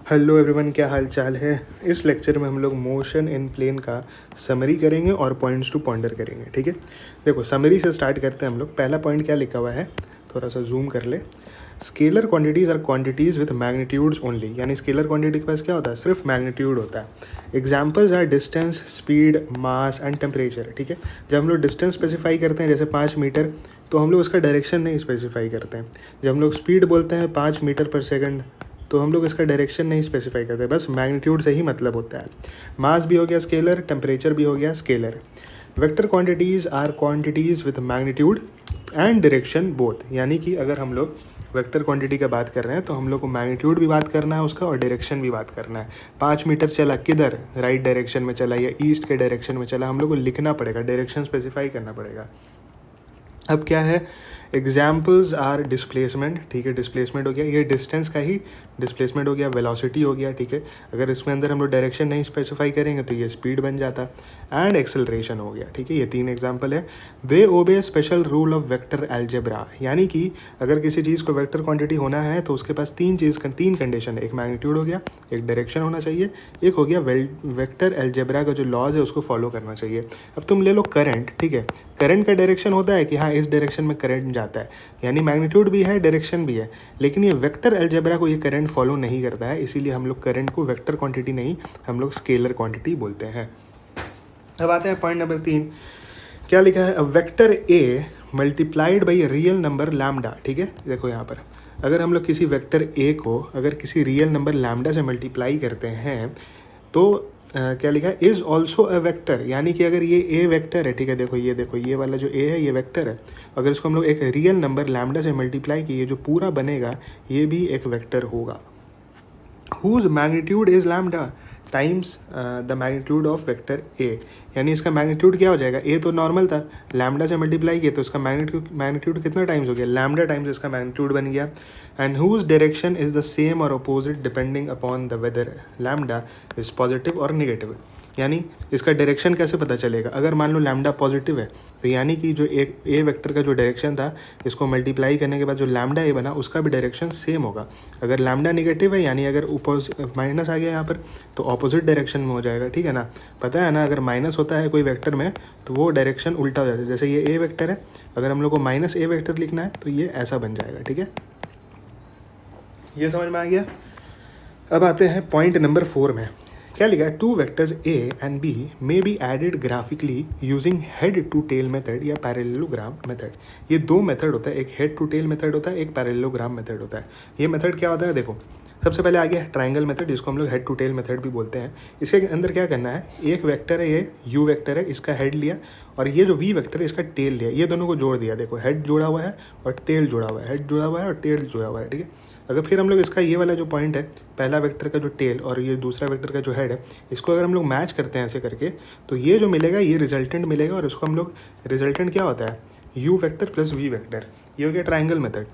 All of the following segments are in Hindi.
हेलो एवरीवन, क्या हाल चाल है। इस लेक्चर में हम लोग मोशन इन प्लेन का समरी करेंगे और पॉइंट्स टू पॉन्डर करेंगे। ठीक है, देखो समरी से स्टार्ट करते हैं हम लोग। पहला पॉइंट क्या लिखा हुआ है, थोड़ा सा जूम कर ले। Scalar quantities are quantities with magnitudes only, यानी स्केलर क्वांटिटी के पास क्या होता है, सिर्फ मैग्नीट्यूड होता है। Examples are distance, speed, mass and temperature. ठीक है, जब हम लोग डिस्टेंस स्पेसिफाई करते हैं जैसे 5 मीटर, तो हम लोग उसका डायरेक्शन नहीं स्पेसिफाई करते हैं। जब हम लोग स्पीड बोलते हैं 5 मीटर पर सेकंड, तो हम लोग इसका डायरेक्शन नहीं स्पेसिफाई करते, बस मैग्नीट्यूड से ही मतलब होता है। मास भी हो गया स्केलर, टेम्परेचर भी हो गया scalar. Vector quantities are quantities with magnitude and direction both, यानी कि अगर हम लोग वेक्टर क्वांटिटी का बात कर रहे हैं तो हम लोग को मैग्नीट्यूड भी बात करना है उसका और डायरेक्शन भी बात करना है। 5 मीटर चला किधर, राइट डायरेक्शन में चला या ईस्ट के डायरेक्शन में चला, हम लोग को लिखना पड़ेगा, डायरेक्शन स्पेसिफाई करना पड़ेगा। अब क्या है, एग्जाम्पल्स आर डिस्प्लेसमेंट। ठीक है, डिस्प्लेसमेंट हो गया, ये डिस्टेंस का ही डिस्प्लेसमेंट हो गया, वेलोसिटी हो गया। ठीक है, अगर इसमें अंदर हम लोग डायरेक्शन नहीं स्पेसिफाई करेंगे तो ये स्पीड बन जाता, एंड एक्सेलरेशन हो गया। ठीक है, ये 3 एग्जाम्पल है। They obey special rule of vector algebra, यानी कि अगर किसी चीज़ को वेक्टर क्वांटिटी होना है तो उसके पास 3 कंडीशन है। एक मैग्नीट्यूड हो गया, एक डायरेक्शन होना चाहिए, एक हो गया वेक्टर एल्जेब्रा का जो लॉज है उसको फॉलो करना चाहिए। अब तुम ले लो करंट। ठीक है, करंट का डायरेक्शन होता है कि हाँ इस डायरेक्शन में करंट जाता है, यानी मैग्नीट्यूड भी है डायरेक्शन भी है, लेकिन ये वेक्टर एल्जेब्रा को ये करंट फॉलो नहीं करता है, इसीलिए हम लोग करंट को वेक्टर क्वांटिटी नहीं, हम लोग स्केलर क्वांटिटी बोलते हैं। अब आते हैं पॉइंट नंबर 3। क्या लिखा है, a vector A multiplied by real number lambda. ठीक है, देखो यहाँ पर अगर हम लोग किसी वेक्टर ए को अगर किसी रियल नंबर लैम्डा से मल्टीप्लाई करते हैं तो क्या लिखा है, इज़ ऑल्सो अ वेक्टर, यानी कि अगर ये ए वेक्टर है। ठीक है, देखो ये वाला जो ए है ये वेक्टर है, अगर इसको हम लोग एक रियल नंबर लैम्डा से मल्टीप्लाई किए, जो पूरा बनेगा ये भी एक वेक्टर होगा। Whose magnitude is lambda times the magnitude of vector A, यानी इसका मैग्नीट्यूड क्या हो जाएगा, ए तो नॉर्मल था, लैम्डा से मल्टीप्लाई किया तो इसका मैग्नीट्यूड कितना टाइम्स हो गया, लैम्डा टाइम्स इसका मैग्नीट्यूड बन गया। And whose direction is the same और opposite depending upon the whether lambda is positive और निगेटिव, यानी इसका डायरेक्शन कैसे पता चलेगा, अगर मान लो लैम्डा पॉजिटिव है तो यानी कि जो एक ए वेक्टर का जो डायरेक्शन था इसको मल्टीप्लाई करने के बाद जो लैम्डा ए बना उसका भी डायरेक्शन सेम होगा। अगर लैम्डा नेगेटिव है यानी अगर ऊपर माइनस आ गया यहाँ पर तो ऑपोजिट डायरेक्शन में हो जाएगा। ठीक है ना, पता है ना, अगर माइनस होता है कोई वेक्टर में तो वो डायरेक्शन उल्टा हो जाता है। जैसे ये ए वेक्टर है, अगर हम लोग को माइनस ए वेक्टर लिखना है तो ये ऐसा बन जाएगा। ठीक है, ये समझ में आ गया। अब आते हैं पॉइंट नंबर 4 में। क्या लिखा है, 2 vectors A and B may be added graphically using head to tail method या पैरेललोग्राम मेथड। ये 2 मेथड होता है, एक हेड टू टेल मेथड होता है, एक पैरेललोग्राम मेथड होता है। ये मेथड क्या होता है, देखो सबसे पहले आ गया है ट्राइंगल मेथड, जिसको हम लोग हेड टू टेल मेथड भी बोलते हैं। इसके अंदर क्या करना है, एक वेक्टर है ये यू वेक्टर है, इसका हेड लिया और ये जो वी वेक्टर है इसका टेल लिया, ये दोनों को जोड़ दिया। देखो हेड जुड़ा हुआ है और टेल जुड़ा हुआ है, हेड जुड़ा हुआ है और टेल जुड़ा हुआ है। ठीक है, अगर फिर हम लोग इसका ये वाला जो पॉइंट है, पहला वेक्टर का जो टेल और ये दूसरा वेक्टर का जो हेड है, इसको अगर हम लोग मैच करते हैं ऐसे करके तो ये जो मिलेगा ये रिजल्टेंट मिलेगा, और इसको हम लोग रिजल्टेंट क्या होता है, U vector plus V vector, ये हो गया ट्राइंगल मेथड।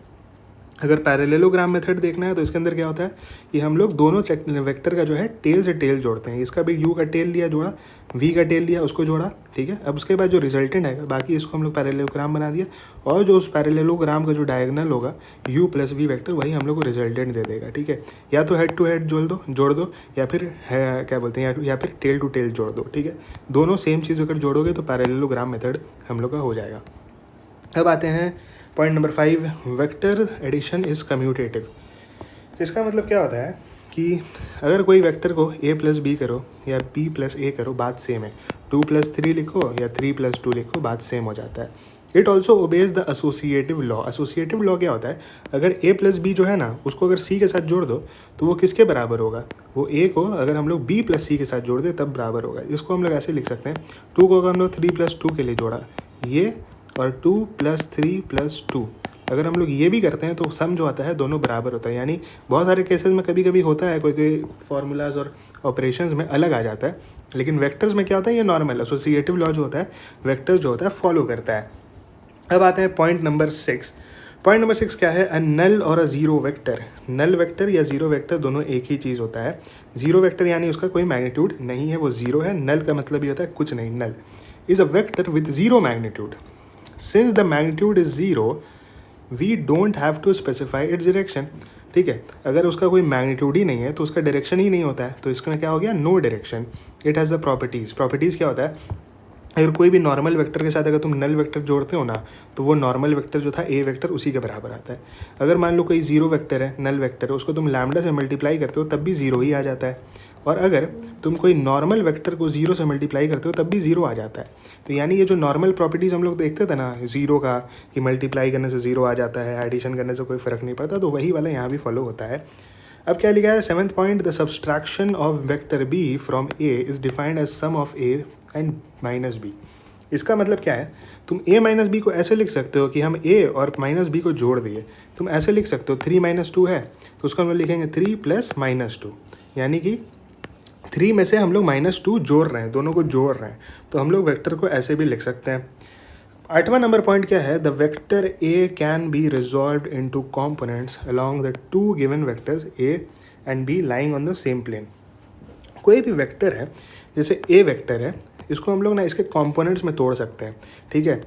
अगर पैरेललोग्राम मेथड देखना है तो इसके अंदर क्या होता है कि हम लोग दोनों वेक्टर का जो है टेल से टेल जोड़ते हैं। इसका भी यू का टेल लिया जोड़ा, वी का टेल लिया उसको जोड़ा। ठीक है, अब उसके बाद जो रिजल्टेंट है बाकी इसको हम लोग पैरेललोग्राम बना दिया, और जो उस पैरेललोग्राम का जो डायगोनल होगा यू प्लस वी वेक्टर, वही हम लोग को रिजल्टेंट दे देगा। ठीक है, या तो हेड टू हेड जोड़ दो या फिर क्या बोलते हैं या फिर टेल टू टेल जोड़ दो। ठीक है, दोनों सेम चीज़ अगर जोड़ोगे तो पैरेललोग्राम मेथड हम लोग का हो जाएगा। अब आते हैं point number 5, vector addition is commutative. इसका मतलब क्या होता है कि अगर कोई वेक्टर को a प्लस बी करो या b प्लस ए करो, बात सेम है। 2 प्लस 3 लिखो या 3 प्लस 2 लिखो, बात सेम हो जाता है। It also obeys the associative law. Associative law क्या होता है, अगर a प्लस बी जो है ना उसको अगर c के साथ जोड़ दो तो वो किसके बराबर होगा, वो a को अगर हम लोग b प्लस सी के साथ जोड़ दे तब बराबर होगा। इसको हम लोग ऐसे लिख सकते हैं, 2 को अगर हम लोग 3 प्लस 2 के लिए जोड़ा ये, और 2 प्लस 3 प्लस 2 अगर हम लोग ये भी करते हैं तो सम जो आता है दोनों बराबर होता है। यानी बहुत सारे केसेस में कभी कभी होता है कोई फार्मूलाज और ऑपरेशंस में अलग आ जाता है, लेकिन वेक्टर्स में क्या होता है, ये नॉर्मल एसोसिएटिव लॉ जो होता है वेक्टर जो होता है फॉलो करता है। अब आते हैं पॉइंट नंबर 6। पॉइंट नंबर 6 क्या है, अ नल और a zero vector. Null vector या जीरो वेक्टर दोनों एक ही चीज़ होता है। जीरो वेक्टर यानी उसका कोई मैग्नीट्यूड नहीं है, वो जीरो है। नल का मतलब ये होता है कुछ नहीं। Null is a vector with zero magnitude. Since the magnitude is 0, we don't have to specify its direction. ठीक है। अगर उसका कोई मैग्नीट्यूड ही नहीं है तो उसका डायरेक्शन ही नहीं होता है, तो इसका क्या हो गया, no direction. It has the properties क्या होता है, अगर कोई भी नॉर्मल वेक्टर के साथ अगर तुम नल वेक्टर जोड़ते हो ना, तो वो नॉर्मल वेक्टर जो था ए वेक्टर उसी के बराबर आता है। अगर मान लो कोई जीरो वेक्टर है, नल वेक्टर है, उसको तुम लैम्डा से मल्टीप्लाई करते हो तब भी जीरो ही आ जाता है। और अगर तुम कोई नॉर्मल वेक्टर को जीरो से मल्टीप्लाई करते हो तब भी जीरो आ जाता है। तो यानी ये जो नॉर्मल प्रॉपर्टीज़ हम लोग देखते थे ना जीरो का, कि मल्टीप्लाई करने से जीरो आ जाता है, एडिशन करने से कोई फ़र्क नहीं पड़ता, तो वही वाला यहाँ भी फॉलो होता है। अब क्या लिखा है, 7th point, the subtraction of vector B from A is defined as sum of A and minus B. इसका मतलब क्या है, तुम a माइनस बी को ऐसे लिख सकते हो कि हम a और माइनस बी को जोड़ दिए। तुम ऐसे लिख सकते हो 3 माइनस 2 है तो उसको हम लोग लिखेंगे 3 प्लस माइनस 2, यानी कि 3 में से हम लोग -2 जोड़ रहे हैं, दोनों को जोड़ रहे हैं, तो हम लोग वेक्टर को ऐसे भी लिख सकते हैं। 8वां नंबर पॉइंट क्या है, the vector a can be resolved into components along the two given vectors a and b lying on the same plane. कोई भी वेक्टर है, जैसे a वेक्टर है, इसको हम लोग ना इसके कंपोनेंट्स में तोड़ सकते हैं, ठीक है।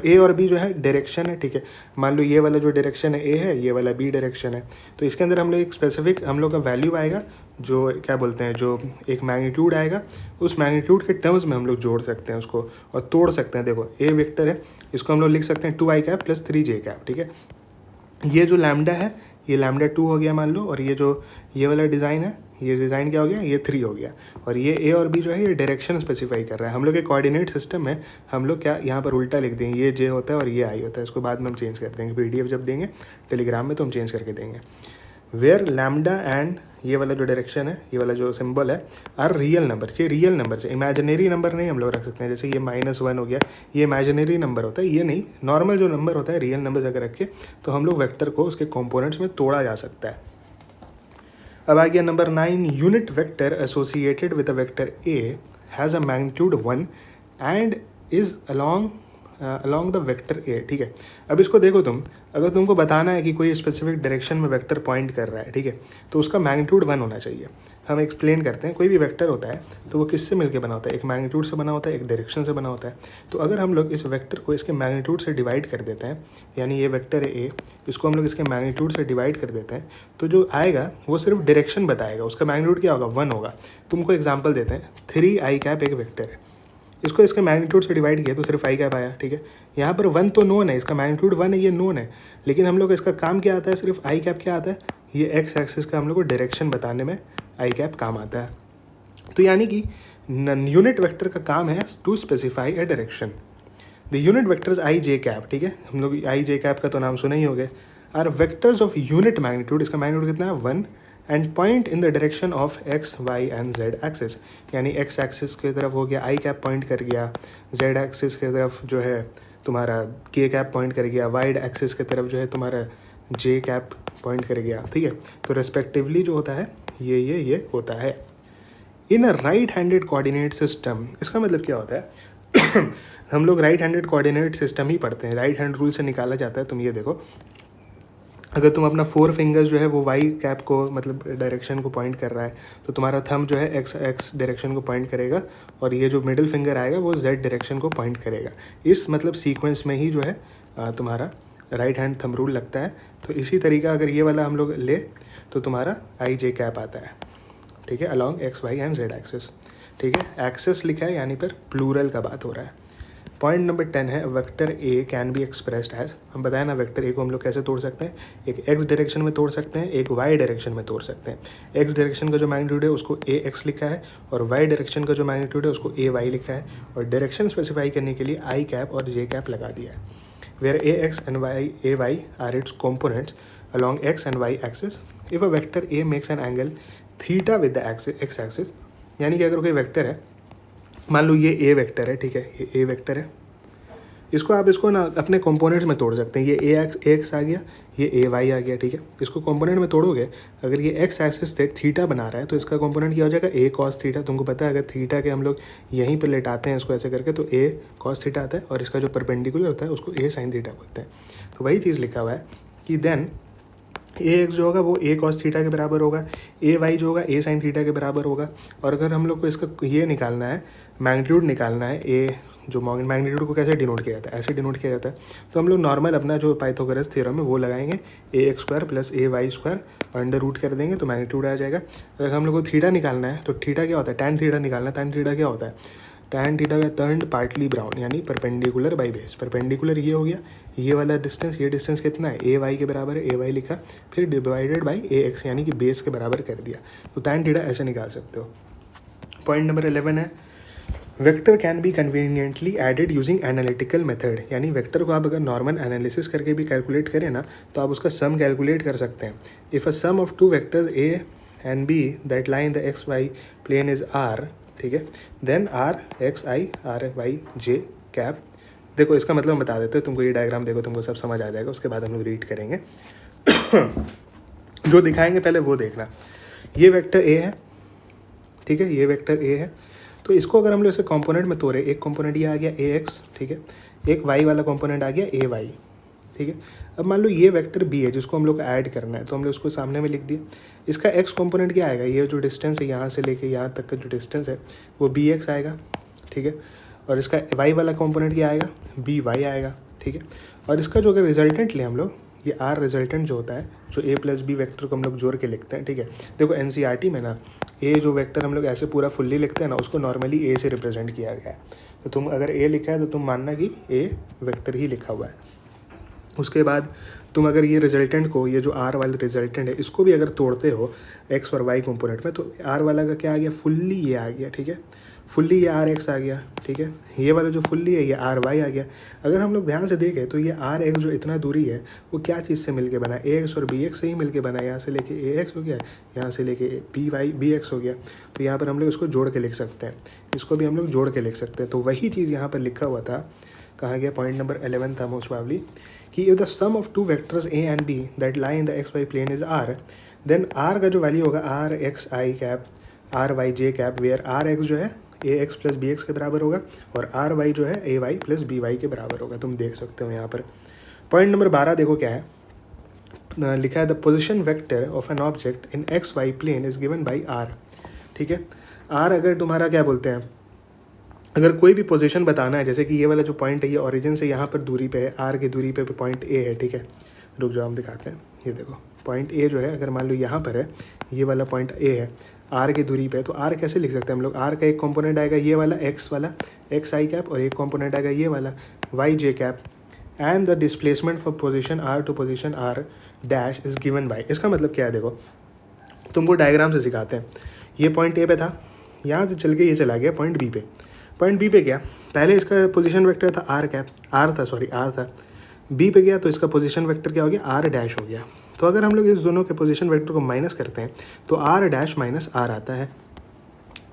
ए और बी जो है डायरेक्शन है, ठीक है। मान लो ये वाला जो डायरेक्शन है ए है, ये वाला बी डायरेक्शन है, तो इसके अंदर हम लोग एक स्पेसिफिक हम लोग का वैल्यू आएगा, जो क्या बोलते हैं, जो एक मैग्नीट्यूड आएगा, उस मैग्नीट्यूड के टर्म्स में हम लोग जोड़ सकते हैं उसको और तोड़ सकते हैं। देखो ए वेक्टर है, इसको हम लोग लिख सकते हैं 2i cap plus 3j cap, ठीक है। ये जो लैम्डा है, ये लैम्डा 2 हो गया मान लो, और ये जो ये वाला डिज़ाइन है, ये डिज़ाइन क्या हो गया, ये 3 हो गया। और ये ए और बी जो है ये डायरेक्शन स्पेसिफाई कर रहा है। हम लोग के कोऑर्डिनेट सिस्टम में हम लोग क्या यहाँ पर उल्टा लिख देंगे, ये जे होता है और ये आई होता है, इसको बाद में हम चेंज कर देंगे, PDF जब देंगे टेलीग्राम में तो हम चेंज करके देंगे। वेयर लैम्डा एंड ये वाला जो डायरेक्शन है, ये वाला जो सिंबल है, आर रियल नंबर, ये रियल नंबर है, इमेजिनरी नंबर नहीं हम लोग रख सकते हैं। जैसे ये -1 हो गया, ये इमेजिनरी नंबर होता है, ये नहीं, नॉर्मल जो नंबर होता है रियल नंबर अगर रखे तो हम लोग वेक्टर को उसके कंपोनेंट्स में तोड़ा जा सकता है। अब आ गया number 9, unit vector associated with a vector A has a magnitude 1 and is along the vector A, ठीक है। अब इसको देखो तुम, अगर तुमको बताना है कि कोई स्पेसिफिक डायरेक्शन में वेक्टर पॉइंट कर रहा है, ठीक है, तो उसका मैग्नीट्यूड 1 होना चाहिए। हम एक्सप्लेन करते हैं, कोई भी वेक्टर होता है तो वो किससे मिलकर बना होता है, एक मैग्नीट्यूड से बना होता है, एक डायरेक्शन से बना होता है। तो अगर हम लोग इस वेक्टर को इसके मैग्नीट्यूड से डिवाइड कर देते हैं, यानी ये वेक्टर है ए, इसको हम लोग इसके मैग्नीट्यूड से डिवाइड कर देते हैं, तो जो आएगा वो सिर्फ डायरेक्शन बताएगा, उसका मैग्नीट्यूड क्या होगा, 1 होगा। तुमको एग्जाम्पल देते हैं, 3i कैप एक वेक्टर है, इसको इसके मैग्नीट्यूड से डिवाइड किया तो सिर्फ i कैप आया, ठीक है। यहाँ पर 1 तो नोन है, इसका मैग्नीट्यूड 1 है, ये नोन है, लेकिन हम लोग इसका काम क्या आता है, सिर्फ i कैप क्या आता है, ये x एक्सिस का हम लोग को डायरेक्शन बताने में i कैप काम आता है। तो यानी कि यूनिट वेक्टर का काम है to specify a direction. The unit vectors i j cap, ठीक है, हम लोग i j कैप का तो नाम सुना ही हो गया, are vectors of unit magnitude, इसका मैग्नीट्यूड कितना है 1, and point in the direction of x, y and z axis, यानी x एक्सिस की तरफ हो गया i कैप पॉइंट कर गया, z एक्सिस की तरफ जो है तुम्हारा k कैप पॉइंट कर गया, y एक्सिस की तरफ जो है तुम्हारा j कैप पॉइंट कर गया, ठीक है। तो रेस्पेक्टिवली जो होता है ये होता है। In a right handed coordinate system, इसका मतलब क्या होता है हम लोग राइट हैंडेड कोऑर्डिनेट सिस्टम ही पढ़ते हैं, राइट हैंड रूल से निकाला जाता है। तुम ये देखो, अगर तुम अपना 4 फिंगर्स जो है वो y कैप को मतलब डायरेक्शन को पॉइंट कर रहा है, तो तुम्हारा थंब जो है x डायरेक्शन को पॉइंट करेगा, और ये जो मिडिल फिंगर आएगा वो z डायरेक्शन को पॉइंट करेगा। इस मतलब सीक्वेंस में ही जो है तुम्हारा राइट हैंड थंब रूल लगता है। तो इसी तरीका अगर ये वाला हम लोग ले तो तुम्हारा i j कैप आता है, ठीक है, along x, y and z axis, ठीक है। एक्सिस लिखा है यानी पर प्लूरल का बात हो रहा है। पॉइंट नंबर 10 है, vector A can be expressed as, हम बताया ना वेक्टर ए को हम लोग कैसे तोड़ सकते हैं, एक x डायरेक्शन में तोड़ सकते हैं, एक y डायरेक्शन में तोड़ सकते हैं। x डायरेक्शन का जो मैग्नीट्यूड है उसको ax लिखा है, और y डायरेक्शन का जो मैग्नीट्यूड है उसको ay लिखा है, और डायरेक्शन स्पेसिफाई करने के लिए i कैप और j कैप लगा दिया है। Where ax and ay are its components along x and y axis if a vector a makes an angle theta with the x axis, यानी कि अगर कोई वेक्टर है, मान लो ये a वेक्टर है, ठीक है, ये a वेक्टर है, इसको आप इसको ना अपने कंपोनेंट्स में तोड़ सकते हैं। ये ax आ गया, ये ay आ गया, ठीक है। इसको कंपोनेंट में तोड़ोगे, अगर ये x एक्सिस से थीटा बना रहा है तो इसका कंपोनेंट क्या हो जाएगा, a cos थीटा। तुमको पता है अगर थीटा के हम लोग यहीं पर लेटाते हैं इसको ऐसे करके तो a cos थीटा आता है, और इसका जो परपेंडिकुलर होता है उसको a sin थीटा बोलते हैं। तो वही चीज़ लिखा हुआ है कि देन ax जो होगा वो a cos थीटा के बराबर होगा, ay जो होगा a sin थीटा के बराबर होगा। और अगर हम लोग को इसका ये निकालना है, मैग्नीट्यूड निकालना है a जो मैग्नीट्यूड को कैसे डिनोट किया जाता है, ऐसे डिनोट किया जाता है। तो हम लोग नॉर्मल अपना जो पाइथागोरस थ्योरम है वो लगाएंगे, ax² + ay² अंडर रूट कर देंगे तो मैग्नीट्यूड आ जाएगा। अगर हम लोग को थीटा निकालना है तो थीटा क्या होता है, tan थीटा निकालना है। tan थीटा क्या होता है, tan थीटा का टर्न पार्टली ब्राउन, यानी परपेंडिकुलर बाई बेस। परपेंडिकुलर ये हो गया, ये वाला डिस्टेंस, ये डिस्टेंस कितना है, ए वाई के बराबर है, ए वाई लिखा, फिर डिवाइडेड बाई ए एक्स यानी कि बेस के बराबर कर दिया। तो tan थीटा ऐसे निकाल सकते हो। पॉइंट नंबर 11 है, vector can be conveniently added using analytical method, यानी वेक्टर को आप अगर नॉर्मल एनालिसिस करके भी कैलकुलेट करें ना तो आप उसका सम कैलकुलेट कर सकते हैं। If a sum of two vectors A and B that lie in the X Y plane is R, ठीक है, then R X I R Y J cap. देखो इसका मतलब बता देते हैं तुमको, ये डायग्राम देखो तुमको सब समझ आ जाएगा, उसके बाद हम लोग रीड करेंगे। जो दिखाएंगे पहले वो देखना। ये वेक्टर ए है, ठीक है, ये वेक्टर ए है। तो इसको अगर हम लोग इसे कंपोनेंट में तोड़े, एक कंपोनेंट ये आ गया ए एक्स, ठीक है, एक वाई वाला कंपोनेंट आ गया ए वाई, ठीक है। अब मान लो ये वेक्टर बी है जिसको हम लोग को ऐड करना है, तो हम लोग उसको सामने में लिख दिए। इसका एक्स कंपोनेंट क्या आएगा, ये जो डिस्टेंस है यहाँ से लेके यहाँ तक का जो डिस्टेंस है वो बी एक्स आएगा, ठीक है। और इसका वाई वाला कंपोनेंट क्या आएगा, बी वाई आएगा, ठीक है। और इसका जो अगर रिजल्टेंट ले हम लोग, ये आर रिजल्टेंट जो होता है, जो ए प्लस बी वेक्टर को हम लोग जोड़ के लिखते हैं, ठीक है। देखो एनसीईआरटी में ना ए जो वेक्टर हम लोग ऐसे पूरा फुल्ली लिखते हैं ना, उसको नॉर्मली ए से रिप्रेजेंट किया गया है। तो तुम अगर ए लिखा है तो तुम मानना कि ए वेक्टर ही लिखा हुआ है। उसके बाद तुम अगर ये रिजल्टेंट को, ये जो आर वाला रिजल्टेंट है, इसको भी अगर तोड़ते हो एक्स और वाई कंपोनेंट में, तो आर वाला का क्या आ गया, फुल्ली ये आ गया, ठीक है, फुल्ली ये आर एक्स आ गया, ठीक है। ये वाला जो फुल्ली है ये आर वाई आ गया। अगर हम लोग ध्यान से देखें तो ये आर एक्स जो इतना दूरी है वो क्या चीज़ से मिलके बना है, ए एक्स और बी एक्स से ही मिलके बना है। यहाँ से लेके ए एक्स हो गया, यहाँ से लेके बी वाई बी एक्स हो गया। तो यहाँ पर हम लोग इसको जोड़ के लिख सकते हैं, इसको भी हम लोग जोड़ के लिख सकते हैं। तो वही चीज़ यहाँ पर लिखा हुआ था, कहाँ गया, पॉइंट नंबर 11 था मोस्ट प्रोबेबली, कि if the sum of two vectors A and B that lie in the X Y plane is R, then R का जो वैल्यू होगा R X I cap R Y J cap, where R X जो है A X plus B X के बराबर होगा और आर वाई जो है A Y plus B Y के बराबर होगा। तुम देख सकते हो यहाँ पर। पॉइंट नंबर 12 देखो क्या है, लिखा है the position vector of an object in X Y plane is given by R, ठीक है। आर अगर तुम्हारा क्या बोलते हैं, अगर कोई भी पोजीशन बताना है, जैसे कि ये वाला जो पॉइंट है ये ओरिजिन से यहाँ पर दूरी पे है, आर की दूरी पे पॉइंट ए है, ठीक है। रुक जाओ हम दिखाते हैं, ये देखो पॉइंट ए जो है अगर मान लो यहाँ पर है, ये वाला पॉइंट ए है आर की दूरी पे, तो आर कैसे लिख सकते हैं हम लोग, आर का एक कंपोनेंट आएगा ये वाला एक्स आई कैप, और एक कंपोनेंट आएगा ये वाला Y J cap, and the displacement from position R to position R dash is given by. इसका मतलब क्या है, देखो तुमको डायग्राम से सिखाते हैं। ये पॉइंट ए पे था, यहाँ से चल के ये चला गया पॉइंट बी पे। पॉइंट बी पे गया, पहले इसका पोजीशन वेक्टर था आर कैप, आर था, बी पे गया तो इसका पोजीशन वेक्टर क्या हो गया, आर डैश हो गया। तो अगर हम लोग इस दोनों के पोजीशन वेक्टर को माइनस करते हैं तो आर डैश माइनस आर आता है।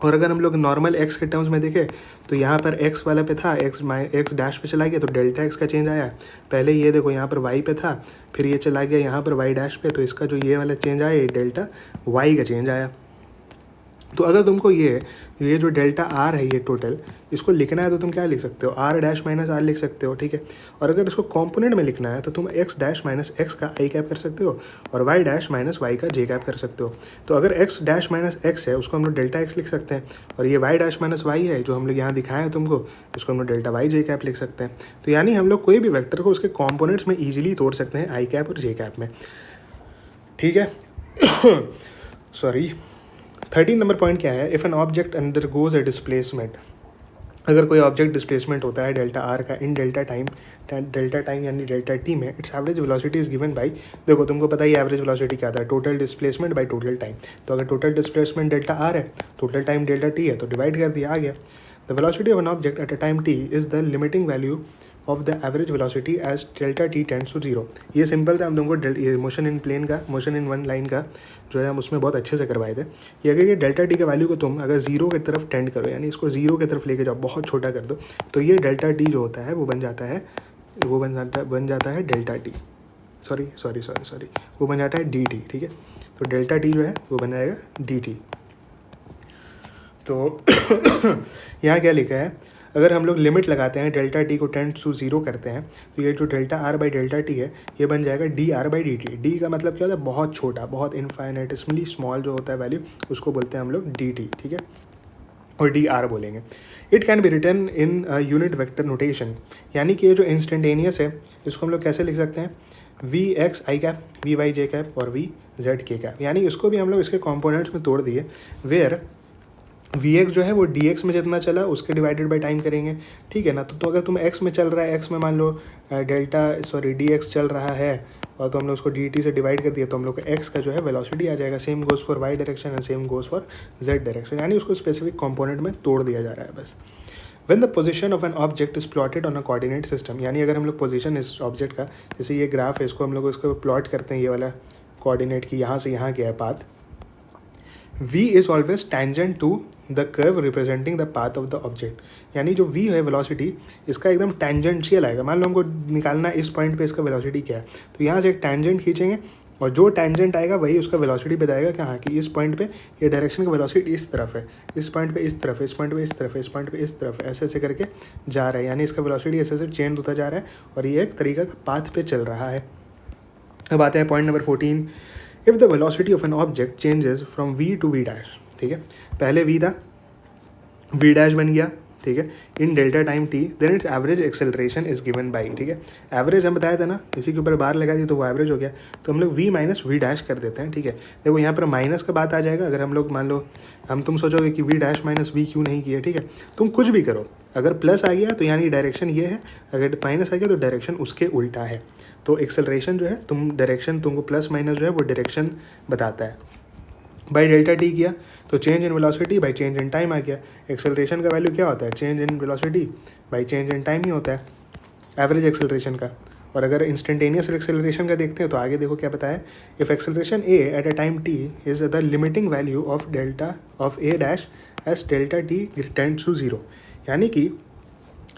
और अगर हम लोग नॉर्मल एक्स के टर्म्स में देखें तो यहाँ पर एक्स वाला पे था, एक्स डैश पे चला गया तो डेल्टा एक्स का चेंज आया। पहले ये देखो यहाँ पर वाई पे था, फिर ये चला गया यहाँ पर वाई डैश पे, तो इसका जो ये वाला चेंज आया ये डेल्टा वाई का चेंज आया। तो अगर तुमको ये जो डेल्टा आर है ये टोटल, इसको लिखना है तो तुम क्या लिख सकते हो, आर डैश माइनस आर लिख सकते हो, ठीक है। और अगर इसको कॉम्पोनेंट में लिखना है तो तुम एक्स डैश माइनस एक्स का आई कैप कर सकते हो और वाई डैश माइनस वाई का जे कैप कर सकते हो। तो अगर एक्स डैश माइनस एक्स है उसको हम लोग डेल्टा एक्स लिख सकते हैं, और ये वाई डैश माइनस वाई है जो हम लोग यहाँ दिखाए हैं तुमको, इसको हम लोग डेल्टा वाई जे कैप लिख सकते हैं। तो यानी हम लोग कोई भी वेक्टर को उसके कॉम्पोनेंट्स में ईजिली तोड़ सकते हैं आई कैप और जे कैप में, ठीक है। सॉरी 13 नंबर पॉइंट क्या है, if an object undergoes a displacement, अगर कोई ऑब्जेक्ट डिस्प्लेसमेंट होता है डेल्टा आर का इन डेल्टा टाइम यानी डेल्टा टी में, it's average velocity is given by, देखो तुमको पता ही एवरेज वेलोसिटी क्या था, total displacement by total time. तो अगर टोटल डिस्प्लेसमेंट डेल्टा आर है, टोटल टाइम डेल्टा टी है, तो डिवाइड कर दिया, आ गया। The velocity of an object at a time T is the limiting value of the average velocity as delta T tends to zero. ये सिंपल था, हम तुमको मोशन इन प्लेन का, मोशन इन वन लाइन का जो है हम उसमें बहुत अच्छे से करवाए थे। ये अगर ये डेल्टा टी के वैल्यू को तुम अगर जीरो की तरफ टेंड करो, यानी इसको जीरो की तरफ लेके जाओ, बहुत छोटा कर दो, तो ये डेल्टा टी जो होता है वो बन जाता है डेल्टा टी, सॉरी वो बन जाता है डी टी, ठीक है। तो डेल्टा टी जो है वो बन जाएगा डी टी। तो यहाँ क्या लिखा है, अगर हम लोग लिमिट लगाते हैं डेल्टा टी को टेंड्स टू जीरो करते हैं, तो ये जो delta R by delta T है ये बन जाएगा D R by D T. D का मतलब क्या होता है, बहुत छोटा, बहुत इनफाइनेटिसमली स्मॉल जो होता है वैल्यू, उसको बोलते हैं हम लोग डी टी, ठीक है। और डी आर बोलेंगे। It can be written in unit vector notation, यानी कि ये जो इंस्टेंटेनियस है इसको हम लोग कैसे लिख सकते हैं, V X I cap, V Y J cap और वी जेड के कैप, यानी इसको भी हम लोग इसके कॉम्पोनेंट्स में तोड़ दिए, वेयर वी एक्स जो है वो डी एक्स में जितना चला उसके डिवाइडेड बाई टाइम करेंगे, ठीक है ना। तो अगर तुम एक्स में चल रहा है, एक्स में मान लो डी एक्स चल रहा है और तो हम लोग उसको डी टी से डिवाइड कर दिया, तो हम लोग को एक्स का जो है वेलोसिटी आ जाएगा। Same goes for Y direction and same goes for Z direction, यानी उसको स्पेसिफिक कंपोनेंट में तोड़ दिया जा रहा है बस। When the position of an object is plotted on a coordinate system, यानी अगर हम लोग पोजीशन इस ऑब्जेक्ट का, जैसे ये ग्राफ है, इसको हम लोग इसको प्लॉट करते हैं, ये वाला कोऑर्डिनेट की यहाँ से यहाँ गया है path, v is always tangent to the curve representing the path of the object, यानी जो v है वेलोसिटी इसका एकदम टेंजेंशियल आएगा। मान लो हमको निकालना है इस पॉइंट पे इसका वेलोसिटी क्या है, तो यहाँ से एक टेंजेंट खींचेंगे और जो टेंजेंट आएगा वही उसका वेलोसिटी बताएगा कि हाँ कि इस पॉइंट पे ये डायरेक्शन का वेलोसिटी इस तरफ है, इस पॉइंट पे इस तरफ है, इस पॉइंट पे इस तरफ है, इस पॉइंट पे इस तरफ है, ऐसे ऐसे करके जा रहा है, यानी इसका वेलोसिटी ऐसे ऐसे चेंज होता जा रहा है और ये एक तरीका का पाथ पे चल रहा है। अब आते हैं point number 14, if the velocity of an object changes from V to V dash, ठीक है, पहले वी था, वी डैश बन गया, ठीक है, in delta time T, then its average acceleration is given by, ठीक है, एवरेज हम बताया था ना, इसी के ऊपर बार लगा दी तो वो एवरेज हो गया, तो हम लोग वी माइनस वी डैश कर देते हैं, ठीक है। देखो यहाँ पर माइनस का बात आ जाएगा, अगर हम लोग मान लो तुम सोचोगे कि वी डैश माइनस वी क्यों नहीं किया, ठीक है, तुम कुछ भी करो, अगर प्लस आ गया तो यानी डायरेक्शन ये है, अगर माइनस आ गया तो डायरेक्शन उसके उल्टा है। तो एक्सेलरेशन जो है तुमको प्लस माइनस जो है वो डायरेक्शन बताता है। बाई डेल्टा टी किया तो change in velocity by change in time आ गया। एक्सेलरेशन का वैल्यू क्या होता है, change in velocity by change in time ही होता है एवरेज एक्सेलरेशन का। और अगर इंस्टेंटेनियस एक्सेलरेशन का देखते हैं तो आगे देखो क्या बताया, if acceleration A at a time T is the limiting value of delta of A dash S delta T tends to zero, यानी कि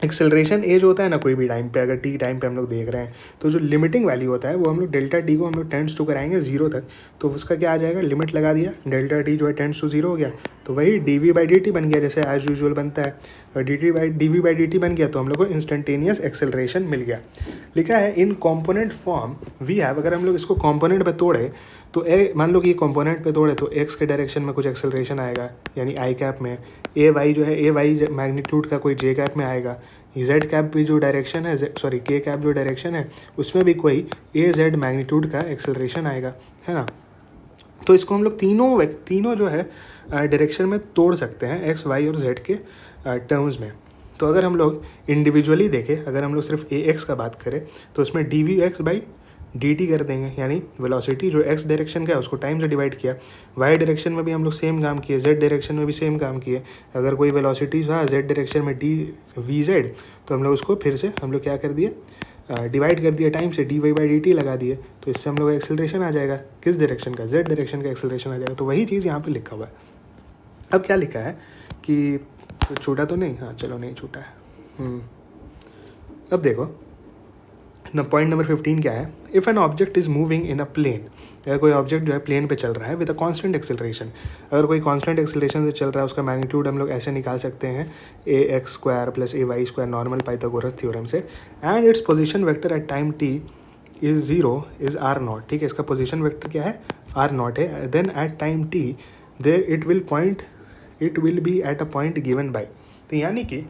एक्सेलरेशन ए जो होता है ना कोई भी टाइम पे, अगर टी टाइम पे हम लोग देख रहे हैं तो जो लिमिटिंग वैल्यू होता है वो हम लोग डेल्टा टी को हम लोग टेंड्स टू कराएंगे जीरो तक, तो उसका क्या आ जाएगा, लिमिट लगा दिया, डेल्टा टी जो है टेंड्स टू जीरो हो गया, तो वही D V by D T बन गया जैसे एज यूजुअल बनता है, और D V by D T बन गया तो हम लोग को इंस्टेंटेनियस एक्सेलरेशन मिल गया। लिखा है इन कॉम्पोनेंट फॉर्म वी हैव, अगर हम लोग इसको कॉम्पोनेंट पे तोड़े तो मान लो कि ये कॉम्पोनेंट पे तोड़े तो एक्स के डायरेक्शन में कुछ एक्सेलरेशन आएगा यानी आई कैप में, ए वाई जो है ए वाई मैग्नीट्यूड का कोई जे कैप में आएगा, जेड कैप भी जो डायरेक्शन है के कैप जो डायरेक्शन है उसमें भी कोई ए जेड मैग्नीट्यूड का एक्सेलरेशन आएगा, है ना। तो इसको हम लोग तीनों जो है डायरेक्शन में तोड़ सकते हैं एक्स वाई और जेड के टर्म्स में। तो अगर हम लोग इंडिविजुअली देखें, अगर हम लोग सिर्फ ए एक्स का बात करें तो उसमें D V X by D T कर देंगे, यानी वेलोसिटी जो एक्स डायरेक्शन का है उसको टाइम से डिवाइड किया, वाई डायरेक्शन में भी हम लोग सेम काम किए, जेड डायरेक्शन में भी सेम काम किए। अगर कोई वेलोसिटी था जेड डायरेक्शन में डी वी जेड तो हम लोग उसको फिर से हम लोग क्या कर दिए, डिवाइड कर दिया टाइम से, D Y by D T लगा दिए, तो इससे हम लोग एक्सेलरेशन आ जाएगा किस डायरेक्शन का, जेड डायरेक्शन का एक्सेलरेशन आ जाएगा। तो वही चीज़ यहाँ पर लिखा हुआ है। अब क्या लिखा है कि छूटा तो नहीं, हाँ चलो नहीं छूटा है। अब देखो ना पॉइंट नंबर 15 क्या है, if an object is moving in a plane, अगर कोई ऑब्जेक्ट जो है प्लेन पे चल रहा है विद अ कांस्टेंट एक्सेलरेशन, अगर कोई कांस्टेंट एक्सेलरेशन से चल रहा है उसका मैग्नीट्यूड हम लोग ऐसे निकाल सकते हैं A X square plus A Y square normal Pythagoras theorem से, and its position vector at time T is zero is R naught, ठीक है, इसका पोजीशन वेक्टर क्या है, आर नॉट है, then at time T there it will be at a point given by. तो यानी कि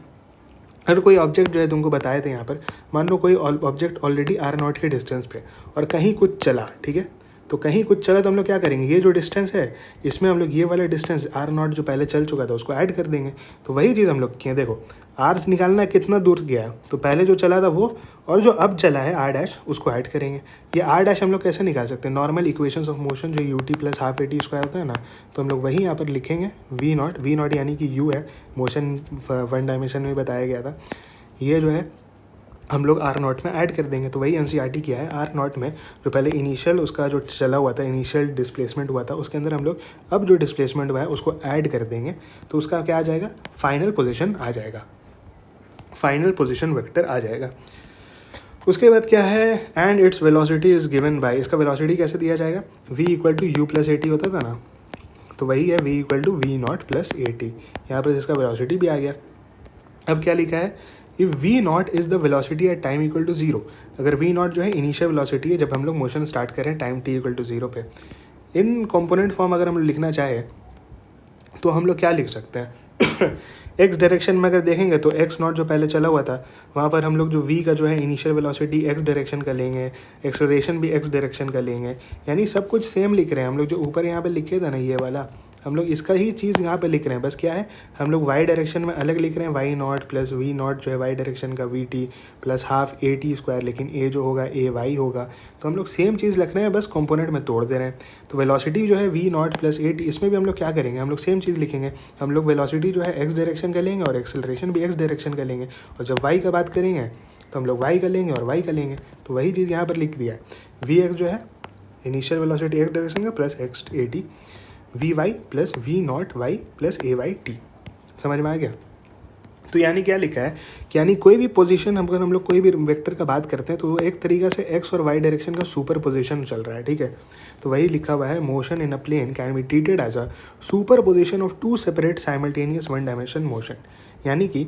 अगर कोई ऑब्जेक्ट जो है तुमको बताए थे यहाँ पर, मान लो कोई ऑब्जेक्ट ऑलरेडी आर नॉट के डिस्टेंस पे और कहीं कुछ चला, ठीक है, तो कहीं कुछ चला तो हम लोग क्या करेंगे, ये जो डिस्टेंस है इसमें हम लोग ये वाला डिस्टेंस आर नॉट जो पहले चल चुका था उसको ऐड कर देंगे। तो वही चीज़ हम लोग किए, देखो आर निकालना है कितना दूर गया है, तो पहले जो चला था वो और जो अब चला है आर डैश उसको ऐड करेंगे। ये आर डैश हम लोग कैसे निकाल सकते हैं, नॉर्मल इक्वेशंस ऑफ मोशन जो U T plus half A T square होता है ना, तो हम लोग वही यहाँ पर लिखेंगे वी नॉट यानी कि यू है, मोशन वन डायमेंशन में बताया गया था, ये जो है हम लोग आर नॉट में ऐड कर देंगे। तो वही एनसीईआरटी किया है, आर नॉट में जो पहले इनिशियल उसका जो चला हुआ था, इनिशियल डिस्प्लेसमेंट हुआ था, उसके अंदर हम लोग अब जो डिस्प्लेसमेंट हुआ है उसको ऐड कर देंगे, तो उसका क्या आ जाएगा, फाइनल पोजीशन आ जाएगा, फाइनल पोजीशन वेक्टर आ जाएगा। उसके बाद क्या है, and its velocity is given by, इसका वेलोसिटी कैसे दिया जाएगा, v equal to you plus A T होता था ना, तो वही है v equal to we naught plus A T, यहाँ पर इसका वेलोसिटी भी आ गया। अब क्या लिखा है, if V naught is the velocity at time equal to zero, अगर वी नॉट जो है इनिशियल वेलोसिटी है जब हम लोग मोशन स्टार्ट करें time T equal to zero पे, इन कंपोनेंट फॉर्म अगर हम लिखना चाहें तो हम लोग क्या लिख सकते हैं, एक्स डायरेक्शन में अगर देखेंगे तो एक्स नॉट जो पहले चला हुआ था वहाँ पर हम लोग जो वी का जो है इनिशियल वेलोसिटी एक्स डायरेक्शन का लेंगे, एक्सेलरेशन भी एक्स डायरेक्शन का लेंगे, यानी सब कुछ सेम लिख रहे हैं हम लोग। जो ऊपर यहाँ पे लिखे थे ना ये वाला, हम लोग इसका ही चीज़ यहाँ पे लिख रहे हैं, बस क्या है हम लोग वाई डायरेक्शन में अलग लिख रहे हैं, Y naught plus V naught जो है वाई डायरेक्शन का V T plus half A T square, लेकिन ए जो होगा ए वाई होगा। तो हम लोग सेम चीज़ लिख रहे हैं, बस कंपोनेंट में तोड़ दे रहे हैं। तो वेलोसिटी जो है वी नॉट प्लस ए टी, इसमें भी हम लोग क्या करेंगे, हम लोग सेम चीज़ लिखेंगे। हम लोग वेलोसिटी जो है एक्स डायरेक्शन का लेंगे और एक्सेलरेशन भी एक्स डायरेक्शन का लेंगे, और जब वाई का बात करेंगे तो हम लोग वाई का लेंगे और वाई का लेंगे। तो वही चीज़ यहाँ पर लिख दिया है, वी एक्स जो है इनिशियल वेलोसिटी एक्स डायरेक्शन का plus X A T, V Y plus V naught Y plus A Y T. समझ में आ गया? तो यानी क्या लिखा है कि यानी कोई भी पोजीशन अगर हम लोग कोई भी वेक्टर का बात करते हैं तो वो एक तरीका से एक्स और वाई डायरेक्शन का सुपर पोजीशन चल रहा है, ठीक है। तो वही लिखा हुआ है, motion in a plane can be treated as a superposition of two separate simultaneous one dimension motion. यानी कि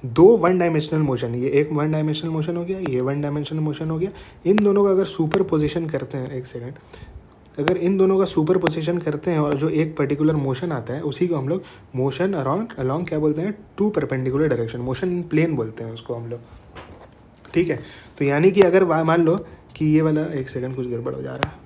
दो वन डायमेंशनल मोशन, ये एक वन डायमेंशनल मोशन हो गया, ये वन डायमेंशनल मोशन हो गया, इन दोनों का अगर सुपर पोजिशन करते हैं, एक सेकेंड, अगर इन दोनों का सुपर पोजिशन करते हैं और जो एक पर्टिकुलर मोशन आता है उसी को हम लोग मोशन अराउंड अलॉन्ग क्या बोलते हैं, two perpendicular direction, motion in plane बोलते हैं उसको हम लोग, ठीक है। तो यानी कि अगर मान लो कि ये वाला, एक सेकंड कुछ गड़बड़ हो जा रहा है,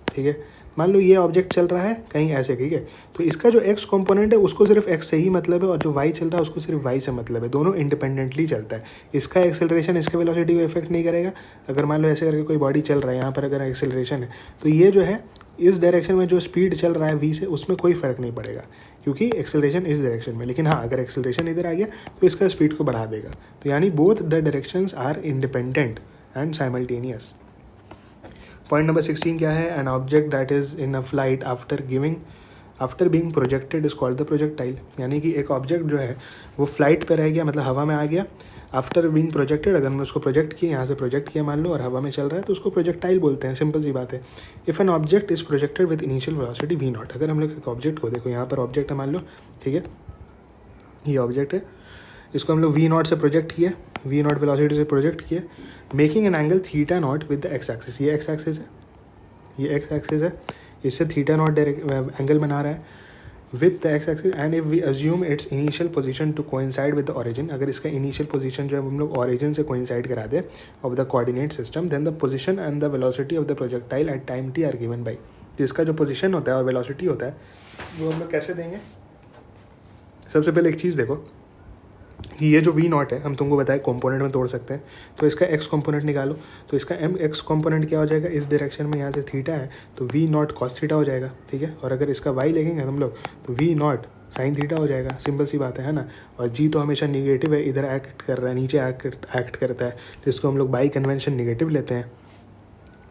ठीक है, मान लो ये ऑब्जेक्ट चल रहा है कहीं ऐसे, ठीक है, तो इसका जो एक्स कंपोनेंट है उसको सिर्फ एक्स से ही मतलब है और जो वाई चल रहा है उसको सिर्फ वाई से मतलब है, दोनों इंडिपेंडेंटली चलता है। इसका एक्सेलरेशन इसके वेलोसिटी को इफेक्ट नहीं करेगा। अगर मान लो ऐसे करके कोई बॉडी चल रहा है, यहाँ पर अगर एक्सेलरेशन है तो ये जो है इस डायरेक्शन में जो स्पीड चल रहा है वी से, उसमें कोई फ़र्क नहीं पड़ेगा क्योंकि एक्सेलरेशन इस डायरेक्शन में। लेकिन हाँ, अगर एक्सेलरेशन इधर आ गया तो इसका स्पीड को बढ़ा देगा। तो यानी both the directions are independent and simultaneous. Point number 16 क्या है, an object that is in a flight after being projected is called the projectile. यानी कि एक ऑब्जेक्ट जो है वो फ्लाइट पे रह गया, मतलब हवा में आ गया, आफ्टर बीइंग प्रोजेक्टेड, अगर हमने उसको प्रोजेक्ट किया, यहाँ से प्रोजेक्ट किया मान लो, और हवा में चल रहा है तो उसको प्रोजेक्टाइल बोलते हैं, सिंपल सी बात है। If an object is projected with initial velocity we naught, अगर हम लोग एक ऑब्जेक्ट को, देखो यहाँ पर ऑब्जेक्ट है मान लो, ठीक है, ये ऑब्जेक्ट है, इसको हम लोग वी नॉट से प्रोजेक्ट किए, वी नॉट वेलोसिटी से प्रोजेक्ट किए, making an angle theta naught with the X axis, ये एक्स एक्सिस है, ये एक्स एक्सिस है, इससे थीटा नॉट एंगल बना रहा है with the X axis, and if we assume its initial position to coincide with the origin, अगर इसका इनिशियल पोजीशन जो है हम लोग ओरिजिन से कोइंसाइड करा दे of the coordinate system, then the position and the velocity of the projectile at time T are given by. तो इसका जो पोजीशन होता है और वेलोसिटी होता है वो हम लोग कैसे देंगे। सबसे पहले एक चीज़ देखो कि ये जो वी नॉट है हम तुमको बताए कंपोनेंट में तोड़ सकते हैं, तो इसका एक्स कंपोनेंट निकालो, तो इसका एम एक्स कंपोनेंट क्या हो जाएगा, इस डायरेक्शन में यहाँ से थीटा है तो वी नॉट कॉस थीटा हो जाएगा, ठीक है। और अगर इसका वाई लेंगे हम लोग तो वी नॉट साइन थीटा हो जाएगा, सिंपल सी बात है ना। और जी तो हमेशा निगेटिव है, इधर एक्ट कर रहा है, नीचे एक्ट करता है, जिसको हम लोग बाई कन्वेंशन निगेटिव लेते हैं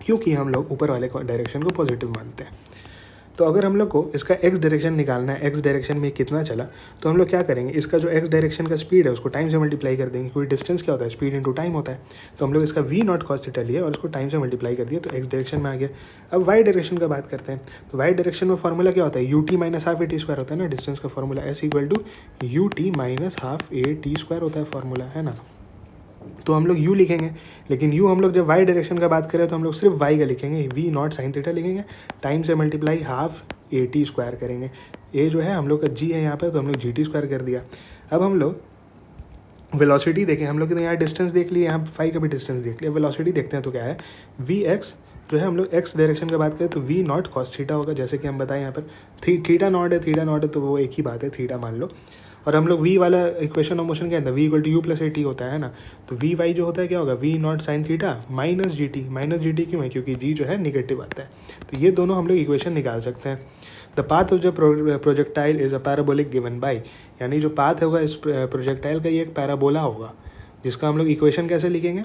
क्योंकि हम लोग ऊपर वाले डायरेक्शन को पॉजिटिव मानते हैं। तो अगर हम लोग को इसका एक्स डायरेक्शन निकालना है, एक्स डायरेक्शन में कितना चला, तो हम लोग क्या करेंगे, इसका जो एक्स डायरेक्शन का स्पीड है उसको टाइम से मल्टीप्लाई कर देंगे, क्योंकि डिस्टेंस क्या होता है, स्पीड इनटू टाइम होता है। तो हम लोग इसका वी नॉट कॉस थीटा लिया और उसको टाइम से मल्टीप्लाई कर दिया तो एक्स डायरेक्शन में आ गया। अब वाई डायरेक्शन का बात करते हैं, तो वाई डायरेक्शन में फॉर्मूला क्या होता है, U T minus half A T square होता है ना, डिस्टेंस का formula S equal to U T minus half A T square होता है फॉर्मूला, है ना। तो हम लोग u लिखेंगे, लेकिन u हम लोग जब y डायरेक्शन का बात करें तो हम लोग सिर्फ y का लिखेंगे, v नॉट साइन थीटा लिखेंगे, टाइम से multiply half A T square करेंगे। a जो है हम लोग का g है यहाँ पर तो हम लोग जी टी स्क्वायर कर दिया। अब हम लोग वेलोसिटी देखें, हम लोग तो यहाँ डिस्टेंस देख लिए, यहाँ फाई का भी डिस्टेंस देख लिया, वेलोसिटी देखते हैं तो क्या है, वी एक्स जो है हम लोग एक्स डायरेक्शन का बात करें तो वी नॉट कॉस थीटा होगा, जैसे कि हम बताएं यहाँ पर थीटा नॉट है तो वो एक ही बात है, थीटा मान लो। और हम लोग वी वाला इक्वेशन ऑफ मोशन क्या है, V equal to you plus A T होता है ना, तो वी वाई जो होता है क्या होगा, V naught sine theta minus G T क्यों है, क्योंकि जी जो है निगेटिव आता है। तो ये दोनों हम लोग इक्वेशन निकाल सकते हैं। The path of the projectile is a parabolic given by, यानी जो पाथ होगा इस प्रोजेक्टाइल का ये एक पैराबोला होगा, जिसका हम लोग इक्वेशन कैसे लिखेंगे,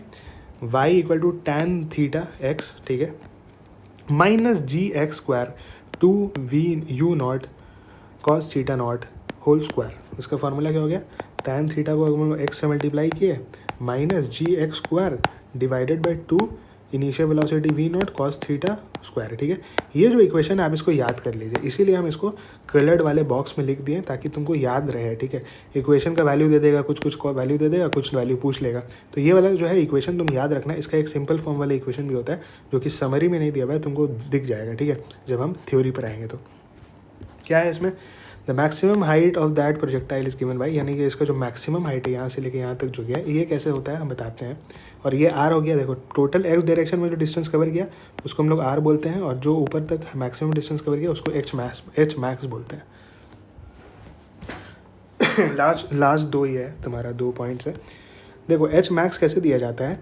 y equal to tan theta x, ठीक है, minus g x square two v u naught cos theta naught whole square. इसका फार्मूला क्या हो गया, टैन थीटा को अगर एक्स से मल्टीप्लाई किए minus g x square divided by two initial velocity we naught cos theta square, ठीक है। ये जो इक्वेशन है आप इसको याद कर लीजिए, इसीलिए हम इसको कलर्ड वाले बॉक्स में लिख दिए ताकि तुमको याद रहे, ठीक है। इक्वेशन का वैल्यू दे देगा, कुछ वैल्यू दे देगा, कुछ वैल्यू पूछ लेगा, तो ये वाला जो है इक्वेशन तुम याद रखना। इसका एक सिंपल फॉर्म वाला इक्वेशन भी होता है जो कि समरी में नहीं दिया हुआ है, तुमको दिख जाएगा, ठीक है, जब हम थ्योरी पर आएंगे। तो क्या है इसमें, the maximum height of that projectile is given by, यानी कि इसका जो मैक्सिमम हाइट है यहाँ से लेके यहाँ तक जो गया ये कैसे होता है हम बताते हैं। और ये आर हो गया, देखो टोटल एक्स डायरेक्शन में जो डिस्टेंस कवर किया उसको हम लोग आर बोलते हैं, और जो ऊपर तक मैक्सिमम डिस्टेंस कवर किया उसको एच मैक्स बोलते हैं। लास्ट दो ही है तुम्हारा, 2 पॉइंट्स है। देखो एच मैक्स कैसे दिया जाता है,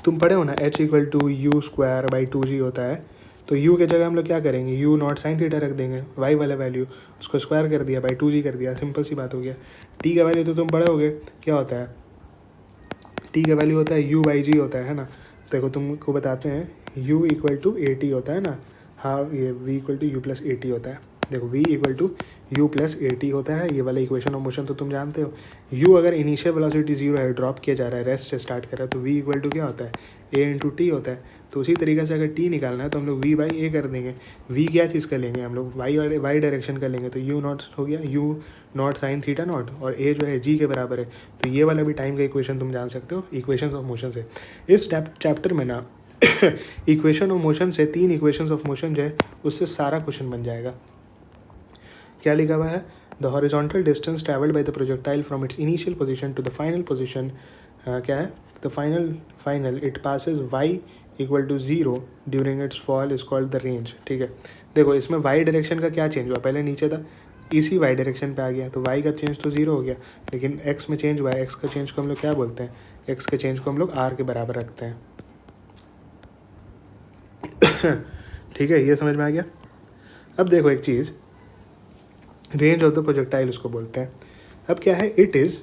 तुम पढ़े हो ना, h equal to you square by 2g होता है। तो u के जगह हम लोग क्या करेंगे, u नॉट साइन थीटा रख देंगे, y वाला वैल्यू उसको स्क्वायर कर दिया बाई 2g कर दिया, सिंपल सी बात हो गया। t का वैल्यू तो तुम पढ़े होगे क्या होता है, t का वैल्यू होता है u बाई जी होता है ना। देखो तुमको बताते हैं u equal to a T होता है ना, हाँ ये v equal to you plus A T होता है। देखो v equal to u plus A T होता है, ये वाला इक्वेशन ऑफ मोशन तो तुम जानते हो। u अगर इनिशियल वेलोसिटी 0 है, ड्रॉप किया जा रहा है, रेस्ट से स्टार्ट कर रहा है, तो v इक्वल टू क्या होता है, a इंटू टी होता है। तो उसी तरीके से अगर t निकालना है तो हम लोग v बाई ए कर देंगे। v क्या चीज़ कर लेंगे हम लोग, y डायरेक्शन कर लेंगे, तो u नॉट हो गया u not sine theta naught, और a जो है g के बराबर है। तो ये वाला भी टाइम का इक्वेशन तुम जान सकते हो इक्वेशंस ऑफ मोशन से। इस चैप्टर में ना इक्वेशन ऑफ मोशन से 3 इक्वेशंस ऑफ मोशन जो है उससे सारा क्वेश्चन बन जाएगा। क्या लिखा हुआ है, the horizontal distance travelled by the projectile from its initial position to the final position, क्या है, the final it passes y equal to 0 during its fall is called the range. ठीक है, देखो इसमें y डायरेक्शन का क्या चेंज हुआ, पहले नीचे था, इसी y डायरेक्शन पे आ गया, तो y का चेंज तो 0 हो गया, लेकिन x में चेंज हुआ है, x का चेंज को हम लोग क्या बोलते हैं, x के चेंज को हम लोग r के बराबर रखते हैं। ठीक है, ये समझ में आ गया। अब देखो एक चीज़, रेंज ऑफ द प्रोजेक्टाइल उसको बोलते हैं। अब क्या है, इट इज़,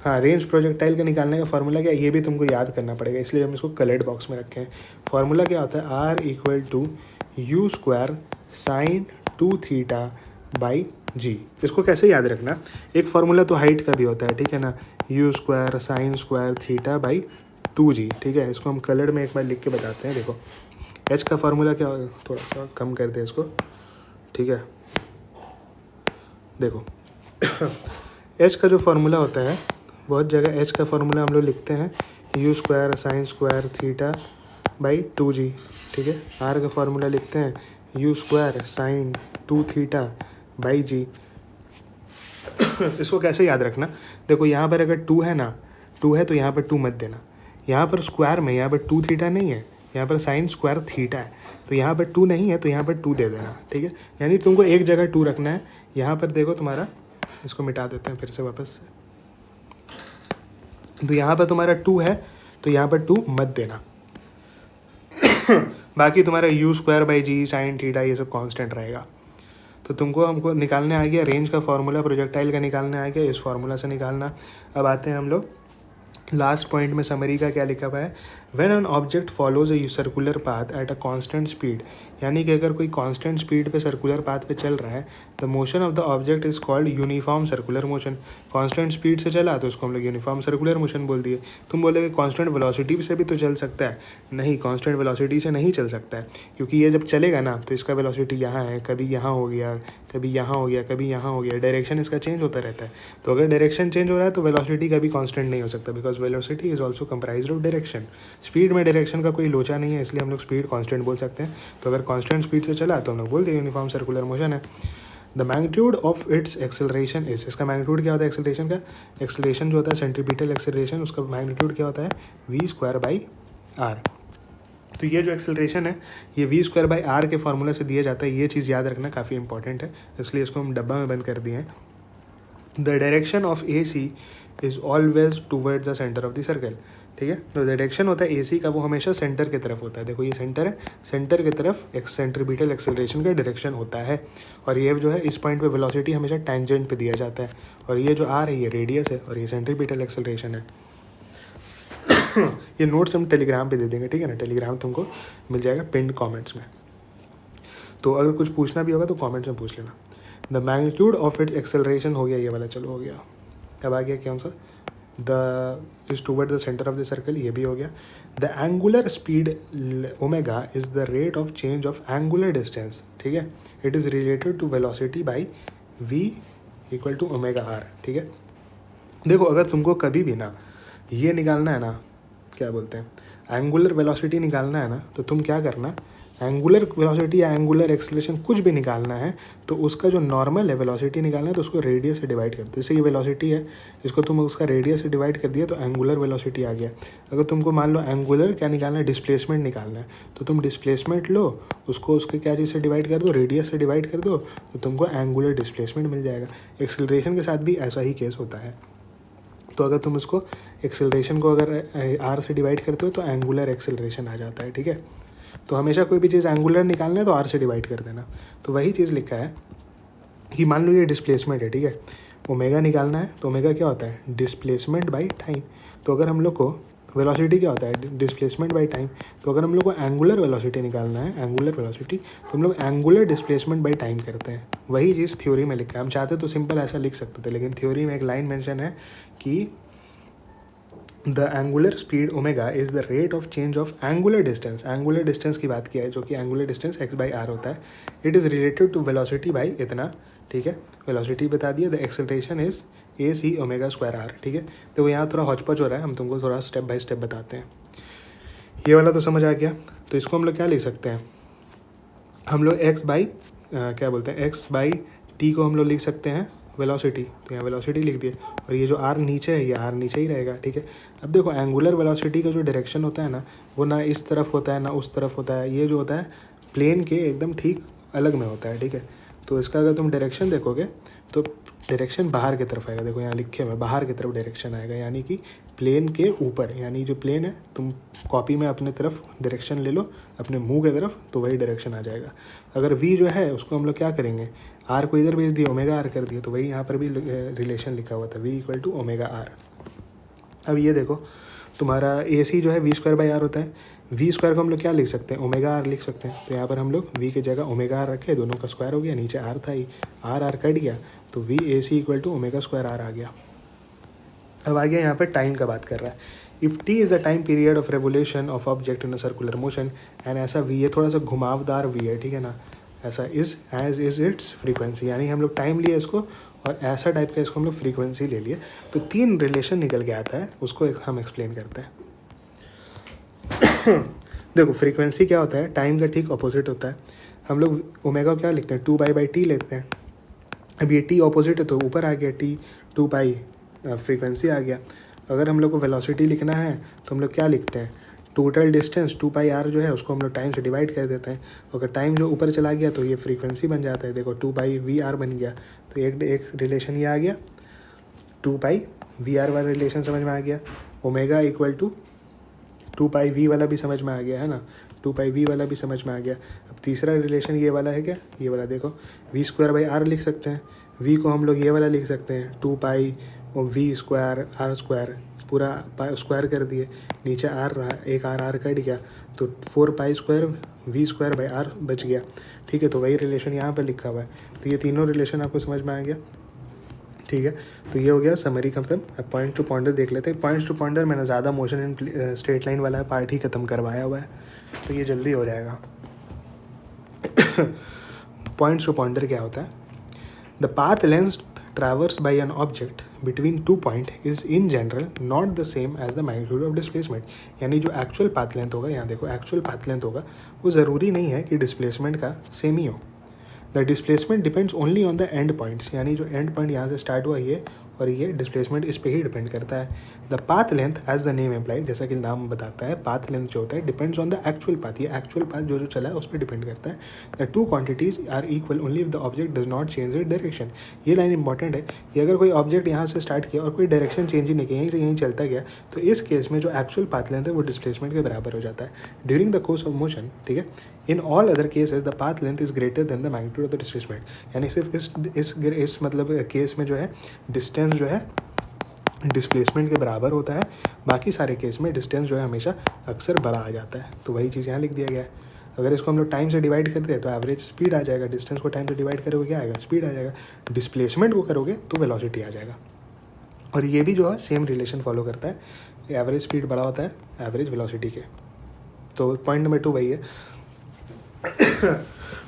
हाँ रेंज प्रोजेक्टाइल का निकालने का फार्मूला क्या है, ये भी तुमको याद करना पड़ेगा, इसलिए हम इसको कलर्ड बॉक्स में रखे हैं। फार्मूला क्या होता है, R equal to you square sine 2 theta by G. इसको कैसे याद रखना, एक फार्मूला तो हाइट का भी होता है, ठीक है ना, you square sine square theta by 2g। ठीक है, इसको हम कलर्ड में एक बार लिख के बताते हैं। देखो एच का फार्मूला क्या, थोड़ा सा कम कर दे इसको, ठीक है। देखो एच का जो फार्मूला होता है, बहुत जगह एच का फार्मूला हम लोग लिखते हैं U square sine square theta by 2g। ठीक है, आर का फार्मूला लिखते हैं U square sine 2 theta by G. इसको कैसे याद रखना, देखो यहाँ पर अगर 2 है ना, 2 है तो यहाँ पर 2 मत देना, यहाँ पर स्क्वायर में यहाँ पर 2 थीटा नहीं है, यहाँ पर साइन स्क्वायर थीटा है, तो यहाँ पर 2 नहीं है तो यहाँ पर 2 दे देना। ठीक है, यानी तुमको एक जगह 2 रखना है। यहाँ पर देखो तुम्हारा, इसको मिटा देते हैं फिर से वापस से, तो यहाँ पर तुम्हारा 2 है तो यहाँ पर 2 मत देना। बाकी तुम्हारा u square by g sine theta ये सब कांस्टेंट रहेगा। तो तुमको हमको निकालने आ गया रेंज का फार्मूला, प्रोजेक्टाइल का निकालने आ गया, इस फार्मूला से निकालना। अब आते हैं हम लोग लास्ट पॉइंट में, समरी का क्या लिखा हुआ है, when an object follows a circular path at a constant speed, यानी कि अगर कोई कांस्टेंट स्पीड पे सर्कुलर पाथ पे चल रहा है, the motion of the object is called uniform circular motion. Constant speed से चला तो उसको हम लोग यूनिफॉर्म सर्कुलर मोशन बोल दिए। तुम बोले कांस्टेंट वेलोसिटी से भी तो चल सकता है, नहीं कांस्टेंट वेलोसिटी से नहीं चल सकता है, क्योंकि ये जब चलेगा ना तो इसका वेलोसिटी यहाँ है, कभी यहाँ हो गया, कभी यहाँ हो गया, कभी यहाँ हो गया, डायरेक्शन इसका चेंज होता रहता है। तो अगर डायरेक्शन चेंज हो रहा है तो वेलोसिटी कभी कांस्टेंट नहीं हो सकता, because velocity is also comprised of direction. Speed में डायरेक्शन का कोई लोचा नहीं है, इसलिए हम लोग स्पीड कांस्टेंट बोल सकते हैं। तो अगर कांस्टेंट स्पीड से चला तो हम लोग बोलते हैं यूनिफॉर्म सर्कुलर मोशन है। The magnitude of its acceleration is, इसका मैग्नीट्यूड क्या होता है एक्सेलरेशन का, एक्सेलरेशन जो होता है सेंट्रीपिटल एक्सेलरेशन, उसका मैग्नीट्यूड क्या होता है वी स्क्वायर बाई आर। तो ये जो एक्सेलरेशन है ये वी स्क्वायर बाई आर के फार्मूला से दिया जाता है, ये चीज़ याद रखना काफ़ी इंपॉर्टेंट है, इसलिए इसको हम डब्बा में बंद कर दिए हैं। The direction of a c is always towards the centre of the circle. ठीक है, तो डायरेक्शन होता है ए सी का, वो हमेशा सेंटर की तरफ होता है। देखो ये सेंटर है, सेंटर की तरफ सेंट्रीपिटल एक्सेलरेशन का डायरेक्शन होता है, और ये जो है इस पॉइंट पे वेलोसिटी हमेशा टेंजेंट पे दिया जाता है, और ये जो आर है ये रेडियस है, और ये सेंट्रीपिटल एक्सेलरेशन है। ये नोट्स हम टेलीग्राम पे दे देंगे, ठीक है ना, टेलीग्राम तुमको मिल जाएगा पिन कमेंट्स में, तो अगर कुछ पूछना भी होगा तो कमेंट्स में पूछ लेना। The magnitude of its acceleration हो गया, ये वाला चलो हो गया। अब आ गया कौन सा, the is toward the centre of the circle, ये भी हो गया। The angular speed omega is the rate of change of angular distance. ठीक है, it is related to velocity by v equal to omega r. ठीक है, देखो अगर तुमको कभी भी ना ये निकालना है ना, क्या बोलते हैं, एंगुलर वेलोसिटी निकालना है ना, तो तुम क्या करना, एंगुलर वेलोसिटी या एंगुलर एक्सेलरेशन कुछ भी निकालना है तो उसका जो नॉर्मल है वेलोसिटी निकालना है तो उसको रेडियस से डिवाइड कर दो। जैसे ये वेलोसिटी है, इसको तुम उसका रेडियस से डिवाइड कर दिया तो एंगुलर वेलोसिटी आ गया। अगर तुमको मान लो एंगुलर क्या निकालना है, डिस्प्लेसमेंट निकालना है, तो तुम डिस्प्लेसमेंट लो, उसको उसके क्या चीज़ से डिवाइड कर दो, रेडियस से डिवाइड कर दो, तो तुमको एंगुलर डिस्प्लेसमेंट मिल जाएगा। एक्सेलरेशन के साथ भी ऐसा ही केस होता है। तो अगर तुम इसको एक्सेलरेशन को अगर आर से डिवाइड करते हो तो एंगुलर एक्सेलरेशन आ जाता है, ठीक है। तो हमेशा कोई भी चीज़ एंगुलर निकालना है तो आर से डिवाइड कर देना। तो वही चीज़ लिखा है कि मान लो ये डिस्प्लेसमेंट है, ठीक है, ओमेगा निकालना है तो ओमेगा क्या होता है, डिस्प्लेसमेंट बाई टाइम। तो अगर हम लोग को वेलोसिटी क्या होता है, डिस्प्लेसमेंट बाई टाइम। तो अगर हम लोग को एंगुलर वेलोसिटी निकालना है, एंगुलर वेलोसिटी, तो हम लोग एंगुलर डिस्प्लेसमेंट बाई टाइम करते हैं। वही चीज़ थ्योरी में लिखा है। हम चाहते तो सिंपल ऐसा लिख सकते थे, लेकिन थ्योरी में एक लाइन मेंशन है कि the angular speed omega is the rate of change of angular distance. Angular distance की बात किया है, जो कि angular distance x by r होता है। It is related to velocity by इतना, ठीक है। वेलोसिटी बता दिया। The acceleration is a c omega square r, ठीक है। तो यहाँ थोड़ा हौच-पौच हो रहा है, हम तुमको थोड़ा स्टेप बाय स्टेप बताते हैं। ये वाला तो समझ आ गया। तो इसको हम लोग क्या लिख सकते हैं, हम लोग एक्स बाई क्या बोलते हैं, एक्स बाई टी को हम लोग लिख सकते हैं वेलोसिटी। तो यहाँ वेलोसिटी लिख दिए, और ये जो आर नीचे है ये आर नीचे ही रहेगा, ठीक है। अब देखो एंगुलर वेलोसिटी का जो डायरेक्शन होता है ना, वो ना इस तरफ होता है ना उस तरफ होता है। ये जो होता है प्लेन के एकदम ठीक अलग में होता है, ठीक है। तो इसका अगर तुम डायरेक्शन देखोगे तो डायरेक्शन बाहर की तरफ आएगा। देखो यहाँ लिखे हुए बाहर की तरफ डायरेक्शन आएगा, यानी कि प्लेन के ऊपर, यानी जो प्लेन है तुम कॉपी में अपने तरफ डायरेक्शन ले लो अपने मुंह के तरफ, तो वही डायरेक्शन आ जाएगा। अगर वी जो है उसको हम लोग क्या करेंगे, आर को इधर भेज दिया, ओमेगा आर कर दिया, तो वही यहाँ पर भी रिलेशन लिखा हुआ था, v equal to omega r. अब ये देखो तुम्हारा ए सी जो है वी स्क्वायर बाई आर होता है। वी स्क्वायर को हम लोग क्या लिख सकते हैं, ओमेगा आर लिख सकते हैं। तो यहाँ पर हम लोग वी की जगह ओमेगा आर रखे, दोनों का स्क्वायर हो गया, नीचे आर था ही, आर आर कट गया, तो V A C equal to omega square R आ गया। अब आ गया यहाँ पर टाइम का बात कर रहा है। If T is the time period of revolution of object in a circular motion, and ऐसा वी है, थोड़ा सा घुमावदार वी है, ठीक है ना, ऐसा is as is its frequency, यानी हम लोग टाइम लिए इसको और ऐसा टाइप का इसको हम लोग फ्रीक्वेंसी ले लिए। तो 3 रिलेशन निकल के आता है, उसको हम एक्सप्लेन करते हैं। देखो फ्रीक्वेंसी क्या होता है, टाइम का ठीक अपोजिट होता है। हम लोग ओमेगा क्या लिखते हैं, 2 बाई टी लेते हैं। अब ये टी अपोजिट है तो ऊपर आ गया टी, 2 पाई फ्रीक्वेंसी आ गया। अगर हम लोग को वेलोसिटी लिखना है तो हम लोग क्या लिखते हैं, टोटल डिस्टेंस 2 पाई आर जो है उसको हम लोग टाइम से डिवाइड कर देते हैं। अगर टाइम जो ऊपर चला गया तो ये फ्रीक्वेंसी बन जाता है। देखो 2 पाई वी आर बन गया, तो एक रिलेशन ये आ गया, 2 पाई वी आर वाला रिलेशन समझ में आ गया। Omega equal to 2 pi v वाला भी समझ में आ गया है ना, 2 पाई वी वाला भी समझ में आ गया। अब तीसरा रिलेशन ये वाला है क्या, ये वाला देखो वी स्क्वायर बाई आर लिख सकते हैं। वी को हम लोग ये वाला लिख सकते हैं, 2 पाई और वी स्क्वायर आर स्क्वायर, पूरा स्क्वायर कर दिए, नीचे आर रहा, एक आर आर कट गया, तो 4 pi square v square by r बच गया, ठीक है। तो वही रिलेशन यहाँ पर लिखा हुआ है। तो ये तीनों रिलेशन आपको समझ में आ गया, ठीक है। तो ये हो गया समरी का मतलब। अब पॉइंट टू पॉइंटर देख लेते हैं। पॉइंट्स टू पॉइंटर मैंने ज़्यादा मोशन इन स्ट्रेट लाइन वाला पार्ट ही खत्म करवाया हुआ है, तो ये जल्दी हो जाएगा। पॉइंट्स टू पॉइंटर क्या होता है, the path length traversed by an object between 2 points is in general not the same as the magnitude of displacement। यानी जो एक्चुअल पाथ लेंथ होगा, यहाँ देखो एक्चुअल पाथ लेंथ होगा, वो ज़रूरी नहीं है कि डिस्प्लेसमेंट का सेम ही हो। The displacement depends only on the end points, यानी जो एंड पॉइंट यहाँ से स्टार्ट हुआ ये और ये डिस्प्लेसमेंट इस पर ही डिपेंड करता है। The path length as the name implies, जैसा कि नाम बताता है, पाथ लेंथ जो होता है depends on the actual path. ये एक्चुअल पाथ जो चला है उस पर डिपेंड करता है। The 2 quantities are equal only if the object does not change it direction. ये लाइन इंपॉर्टेंट है कि अगर कोई ऑब्जेक्ट यहाँ से स्टार्ट किया और कोई डायरेक्शन चेंज ही नहीं किया, यहीं से यहीं चलता गया, तो इस केस में जो एक्चुअल पाथ लेंथ है वो डिस्प्लेसमेंट के बराबर हो जाता है during the course of motion, ठीक है। In all other cases the path length is greater then the magnitude of the displacement, यानी सिर्फ इस मतलब केस में जो है डिस्टेंस जो है डिस्प्लेसमेंट के बराबर होता है। बाकी सारे केस में डिस्टेंस जो है हमेशा अक्सर बड़ा आ जाता है। तो वही चीज़ यहाँ लिख दिया गया है। अगर इसको हम लोग टाइम से डिवाइड करते हैं तो एवरेज स्पीड आ जाएगा, डिस्टेंस को टाइम से डिवाइड करोगे क्या आएगा, स्पीड आ जाएगा, डिस्प्लेसमेंट को करोगे तो वेलोसिटी आ जाएगा। और ये भी जो है सेम रिलेशन फॉलो करता है, एवरेज स्पीड बड़ा होता है एवरेज वेलोसिटी के। तो पॉइंट नंबर 2 वही है।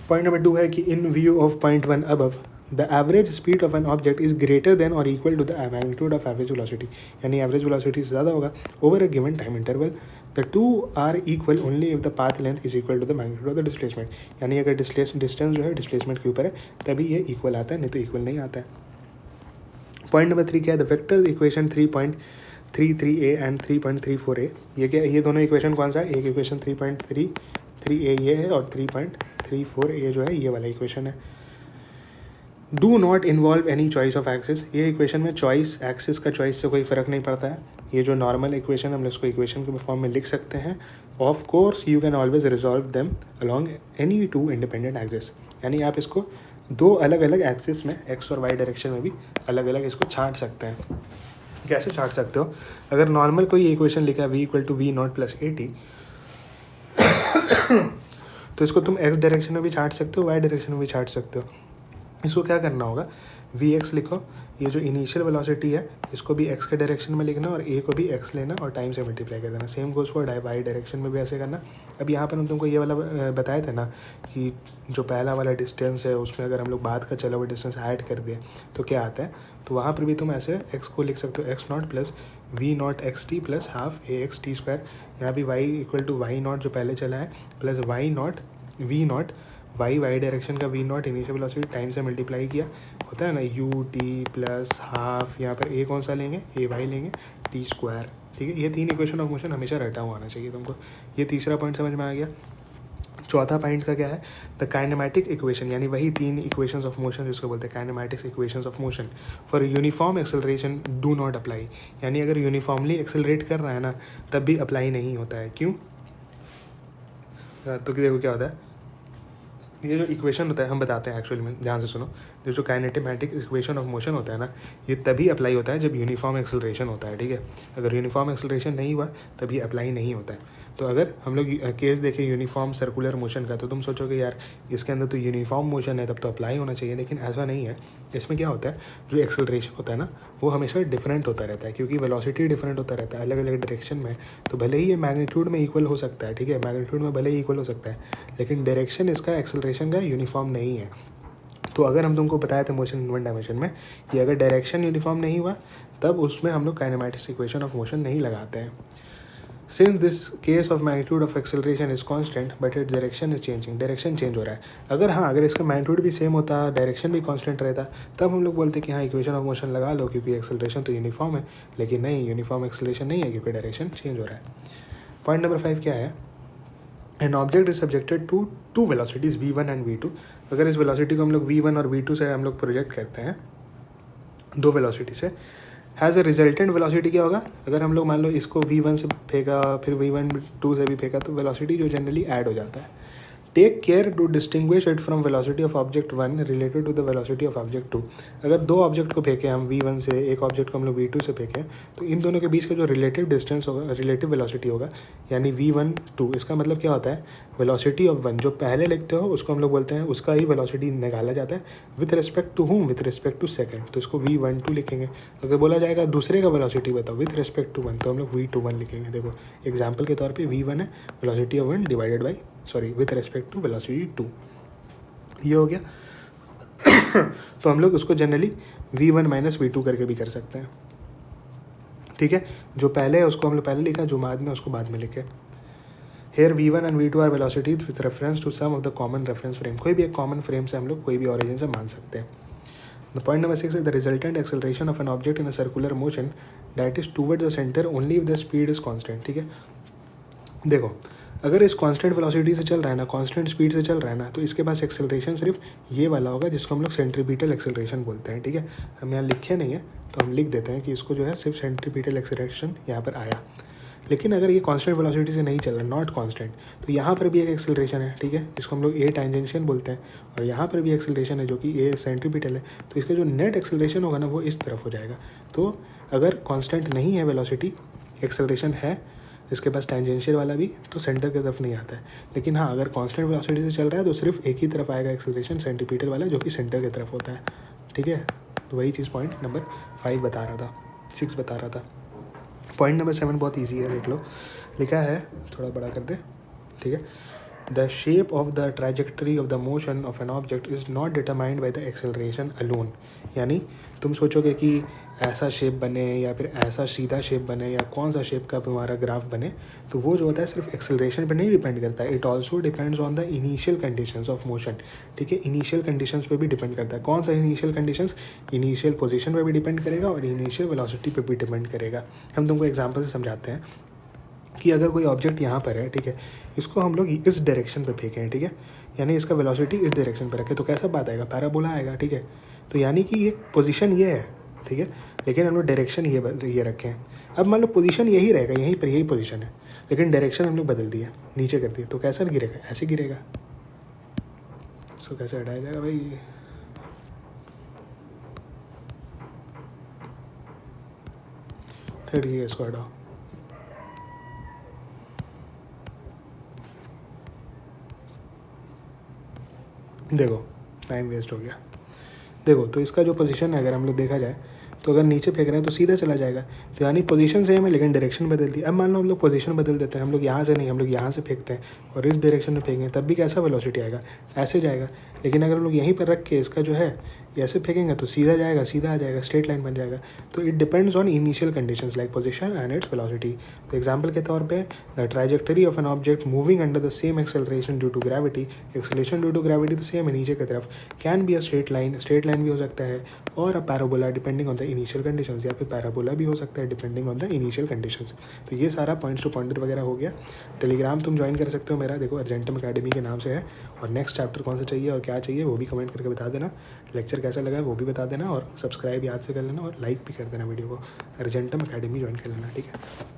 पॉइंट नंबर 2 है कि in view of point 1 above the average speed of an object is greater than और equal to the magnitude of average velocity, यानी एवरेज वेलोसिटी से ज़्यादा होगा over a given time interval. The two are equal only if the path length is equal to the magnitude of the displacement, यानी अगर डिस्टेंस जो है डिस्प्लेसमेंट के ऊपर है तभी ये इक्वल आता है, नहीं तो इक्वल नहीं आता है। पॉइंट नंबर 3 क्या है, the vector equation 3.33a and 3.34a, ये क्या, ये दोनों इक्वेशन कौन सा है, एक इक्वेशन 3.33a ये है और 3.34a जो है ये वाला इक्वेशन है। Do not involve any choice of axis, ये इक्वेशन में चॉइस एक्सिस का चॉइस से कोई फ़र्क नहीं पड़ता है, ये जो नॉर्मल इक्वेशन हम इसको इक्वेशन के फॉर्म में लिख सकते हैं। Of course you can always resolve them along any two independent axis, यानी आप इसको दो अलग अलग एक्सिस में एक्स और वाई डायरेक्शन में भी अलग अलग इसको छांट सकते हैं। कैसे छांट सकते हो, अगर नॉर्मल कोई इक्वेशन लिखा है v equal to we naught plus A t तो इसको तुम एक्स डायरेक्शन में भी छांट सकते हो, वाई डायरेक्शन में भी छांट सकते हो। इसको क्या करना होगा, वी एक्स लिखो, ये जो इनिशियल वेलोसिटी है इसको भी एक्स के डायरेक्शन में लिखना और ए को भी एक्स लेना और टाइम से मल्टीप्लाई कर देना। Same goes for Y direction में भी ऐसे करना। अब यहाँ पर हम तुमको ये वाला बताए थे ना कि जो पहला वाला डिस्टेंस है उसमें अगर हम लोग बाद का चला हुआ डिस्टेंस ऐड कर दें तो क्या आता है, तो वहाँ पर भी तुम ऐसे एक्स को लिख सकते हो X naught plus V naught X T plus half A X T square. यहाँ भी Y equal to Y naught जो पहले चला है plus Y naught V naught Y direction का V naught initial velocity time से मल्टीप्लाई किया, होता है ना यू टी प्लस हाफ, यहाँ पर ए कौन सा लेंगे, ए वाई लेंगे टी स्क्वायर। ठीक है, ये तीन इक्वेशन ऑफ मोशन हमेशा रटा हुआ आना चाहिए तुमको। ये तीसरा पॉइंट समझ में आ गया। चौथा पॉइंट का क्या है, द काइनेमैटिक इक्वेशन, यानी वही तीन इक्वेशंस ऑफ मोशन जिसको बोलते हैं kinematics equations of motion for uniform acceleration do not apply, यानी अगर यूनिफॉर्मली एक्सेलरेट कर रहा है ना तब भी अप्लाई नहीं होता है। क्यों, तो देखो क्या होता है, ये जो इक्वेशन होता है हम बताते हैं एक्चुअली में, ध्यान से सुनो। जो काइनेमेटिक इक्वेशन ऑफ मोशन होता है ना ये तभी अप्लाई होता है जब यूनिफॉर्म एक्सेलरेशन होता है। ठीक है, अगर यूनिफॉर्म एक्सेलरेशन नहीं हुआ तभी अप्लाई नहीं होता है। तो अगर हम लोग केस देखें यूनिफॉर्म सर्कुलर मोशन का तो तुम सोचोगे यार इसके अंदर तो यूनिफॉर्म मोशन है तब तो अप्लाई होना चाहिए, लेकिन ऐसा नहीं है। इसमें क्या होता है, जो एक्सेलरेशन होता है ना वो हमेशा डिफरेंट होता रहता है, क्योंकि वेलोसिटी डिफरेंट होता रहता है अलग अलग डायरेक्शन में। तो भले ही ये मैग्नीट्यूड में इक्वल हो सकता है, ठीक है, मैग्नीट्यूड में भले ही इक्वल हो सकता है, लेकिन डायरेक्शन इसका एक्सेलरेशन का यूनिफॉर्म नहीं है। तो अगर हम तुमको बताया था मोशन इन वन डायमेंशन में कि अगर डायरेक्शन यूनिफॉर्म नहीं हुआ तब उसमें हम लोग काइनेमैटिक्स इक्वेशन ऑफ मोशन नहीं लगाते हैं। Since this case of magnitude of acceleration is constant but its direction is changing, direction change हो रहा है। अगर इसका मैग्नीट्यूड भी सेम होता, डायरेक्शन भी कांस्टेंट रहता, तब हम लोग बोलते कि हाँ इक्वेशन ऑफ मोशन लगा लो क्योंकि एक्सेलरेशन तो यूनिफॉर्म है। लेकिन नहीं, यूनिफॉर्म एक्सेलरेशन नहीं है क्योंकि डायरेक्शन चेंज हो रहा है। पॉइंट नंबर 5 क्या है, an object is subjected to two velocities v1 and v2। अगर इस वेलोसिटी को हम लोग v1 और v2 से हम लोग प्रोजेक्ट करते हैं, दो वेलोसिटी से, हैज़ अ रिजल्टेंट वेलोसिटी क्या होगा, अगर हम लोग मान लो इसको v1 से फेंका फिर v2 से भी फेंका तो वेलोसिटी जो जनरली ऐड हो जाता है। Take care to distinguish it from velocity of object 1 related to the velocity of object 2। अगर दो ऑब्जेक्ट को फेंके हम v1 से, एक ऑब्जेक्ट को हम लोग v2 से फेंकें तो इन दोनों के बीच का जो रिलेटिव डिस्टेंस होगा, रिलेटिव वेलोसिटी होगा, यानी v1 2, इसका मतलब क्या होता है, वेलोसिटी ऑफ 1 जो पहले लिखते हो उसको हम लोग बोलते हैं उसका ही वेलोसिटी निकाला जाता है with respect to whom, with respect to second, तो इसको v12 लिखेंगे। अगर बोला जाएगा दूसरे का वेलोसिटी बताओ विथ रिस्पेक्ट टू 1 तो हम लोग v21 लिखेंगे। देखो एग्जाम्पल के तौर पर v1 है velocity of 1 divided by with respect to velocity 2, ये हो गया। तो हम लोग उसको जनरली v1 माइनस v2 करके भी कर सकते हैं। ठीक है, जो पहले है उसको हम लोग पहले लिखा, जो बाद में उसको बाद में लिखे। Here v1 and v2 are velocities with reference to some of the common reference frame, कोई भी एक कॉमन फ्रेम से हम लोग कोई भी ऑरिजिन से मान सकते हैं। The point number 6 is the resultant acceleration of an object in a circular motion that is towards the center only if the speed is constant। ठीक है, देखो अगर इस कांस्टेंट वेलोसिटी से चल रहा है ना, कांस्टेंट स्पीड से चल रहा है ना, तो इसके पास एक्सेलरेशन सिर्फ ये वाला होगा जिसको हम लोग सेंट्रीपिटल एक्सेलरेशन बोलते हैं। ठीक है, हम यहाँ लिखे नहीं है तो हम लिख देते हैं कि इसको जो है सिर्फ सेंट्रीपिटल एक्सेलरेशन यहाँ पर आया। लेकिन अगर ये कांस्टेंट वेलोसिटी से नहीं चल रहा, नॉट कांस्टेंट, तो यहाँ पर भी एक एक्सेलरेशन है। ठीक है, जिसको हम लोग ए टेंजेंशियल बोलते हैं, और यहाँ पर भी एक्सेलरेशन है जो कि ए सेंट्रीपिटल है, तो इसका जो नेट एक्सेलरेशन होगा ना वो इस तरफ हो जाएगा। तो अगर कांस्टेंट नहीं है वेलोसिटी, एक्सेलरेशन है इसके पास टेंजेंशियल वाला भी, तो सेंटर की तरफ नहीं आता है। लेकिन हाँ अगर कांस्टेंट वेलोसिटी से चल रहा है तो सिर्फ एक ही तरफ आएगा एक्सेलरेशन, सेंट्रीपिटल वाला, जो कि सेंटर की तरफ होता है। ठीक है, तो वही चीज़ पॉइंट नंबर 5 बता रहा था, 6 बता रहा था। पॉइंट नंबर 7 बहुत ईजी है, देख लो, लिखा है, थोड़ा बड़ा कर दे। ठीक है, the shape of the trajectory of the motion of an object is not determined by the acceleration alone, यानी तुम सोचोगे कि ऐसा शेप बने या फिर ऐसा सीधा शेप बने या कौन सा शेप का हमारा ग्राफ बने, तो वो जो होता है सिर्फ एक्सेलरेशन पर नहीं डिपेंड करता है, it also depends on the initial conditions of motion. ठीक है, इनिशियल कंडीशंस पे भी डिपेंड करता है। कौन सा इनिशियल कंडीशंस? इनिशियल पोजीशन पे भी डिपेंड करेगा और इनिशियल वेलोसिटी पे भी डिपेंड करेगा। हम तुमको एग्जांपल से समझाते हैं कि अगर कोई ऑब्जेक्ट यहाँ पर है, ठीक है, इसको हम लोग इस डायरेक्शन पे फेंके हैं, ठीक है, यानी इसका वेलोसिटी इस डायरेक्शन पर रखे तो कैसा बात आएगा? पैराबोला आएगा। ठीक है, तो यानी कि ये पोजीशन ये है, ठीक है, लेकिन हम लोग डायरेक्शन ये रखे हैं। अब मान लो पोजीशन यही रहेगा, यहीं पर यही पोजीशन है, लेकिन डायरेक्शन हम लोग बदल दिया, नीचे कर दिया, तो कैसा गिरेगा? ऐसे गिरेगा। इसको कैसे हटाया जाएगा भाई? ठीक है, इसको हटाओ। देखो टाइम वेस्ट हो गया। देखो तो इसका जो पोजीशन है अगर हम लोग देखा जाए तो अगर नीचे फेंक रहे हैं तो सीधा चला जाएगा, तो यानी पोजीशन सेम है लेकिन डायरेक्शन बदल दी। अब मान लो हम लोग पोजीशन बदल देते हैं, हम लोग यहाँ से नहीं, हम लोग यहाँ से फेंकते हैं और इस डायरेक्शन में फेंकेंगे, तब भी कैसा वेलोसिटी आएगा? ऐसे जाएगा। लेकिन अगर हम लोग यहीं पर रख के इसका जो है ऐसे फेंकेंगे तो सीधा जाएगा, सीधा आ जाएगा, स्ट्रेट लाइन बन जाएगा। तो it depends on initial conditions like position and its velocity. तो एग्जांपल के तौर पे the trajectory of an object moving under the same acceleration due to gravity, acceleration due to gravity तो सेम है नीचे की तरफ, can be a straight line, straight line भी हो सकता है, और a parabola depending on the initial conditions, या फिर पैराबोला भी हो सकता है depending on the initial conditions. तो ये सारा पॉइंट्स टू पॉइंटर वगैरह हो गया। टेलीग्राम तुम ज्वाइन कर सकते हो मेरा, देखो अर्जेंटम अकेडमी के नाम से है, और नेक्स्ट चैप्टर कौन सा चाहिए और क्या चाहिए वो भी कमेंट करके बता देना, लेक्चर कैसा लगा है वो भी बता देना, और सब्सक्राइब याद से कर लेना और लाइक भी कर देना वीडियो को। अर्जेंटम अकेडमी ज्वाइन कर लेना, ठीक है।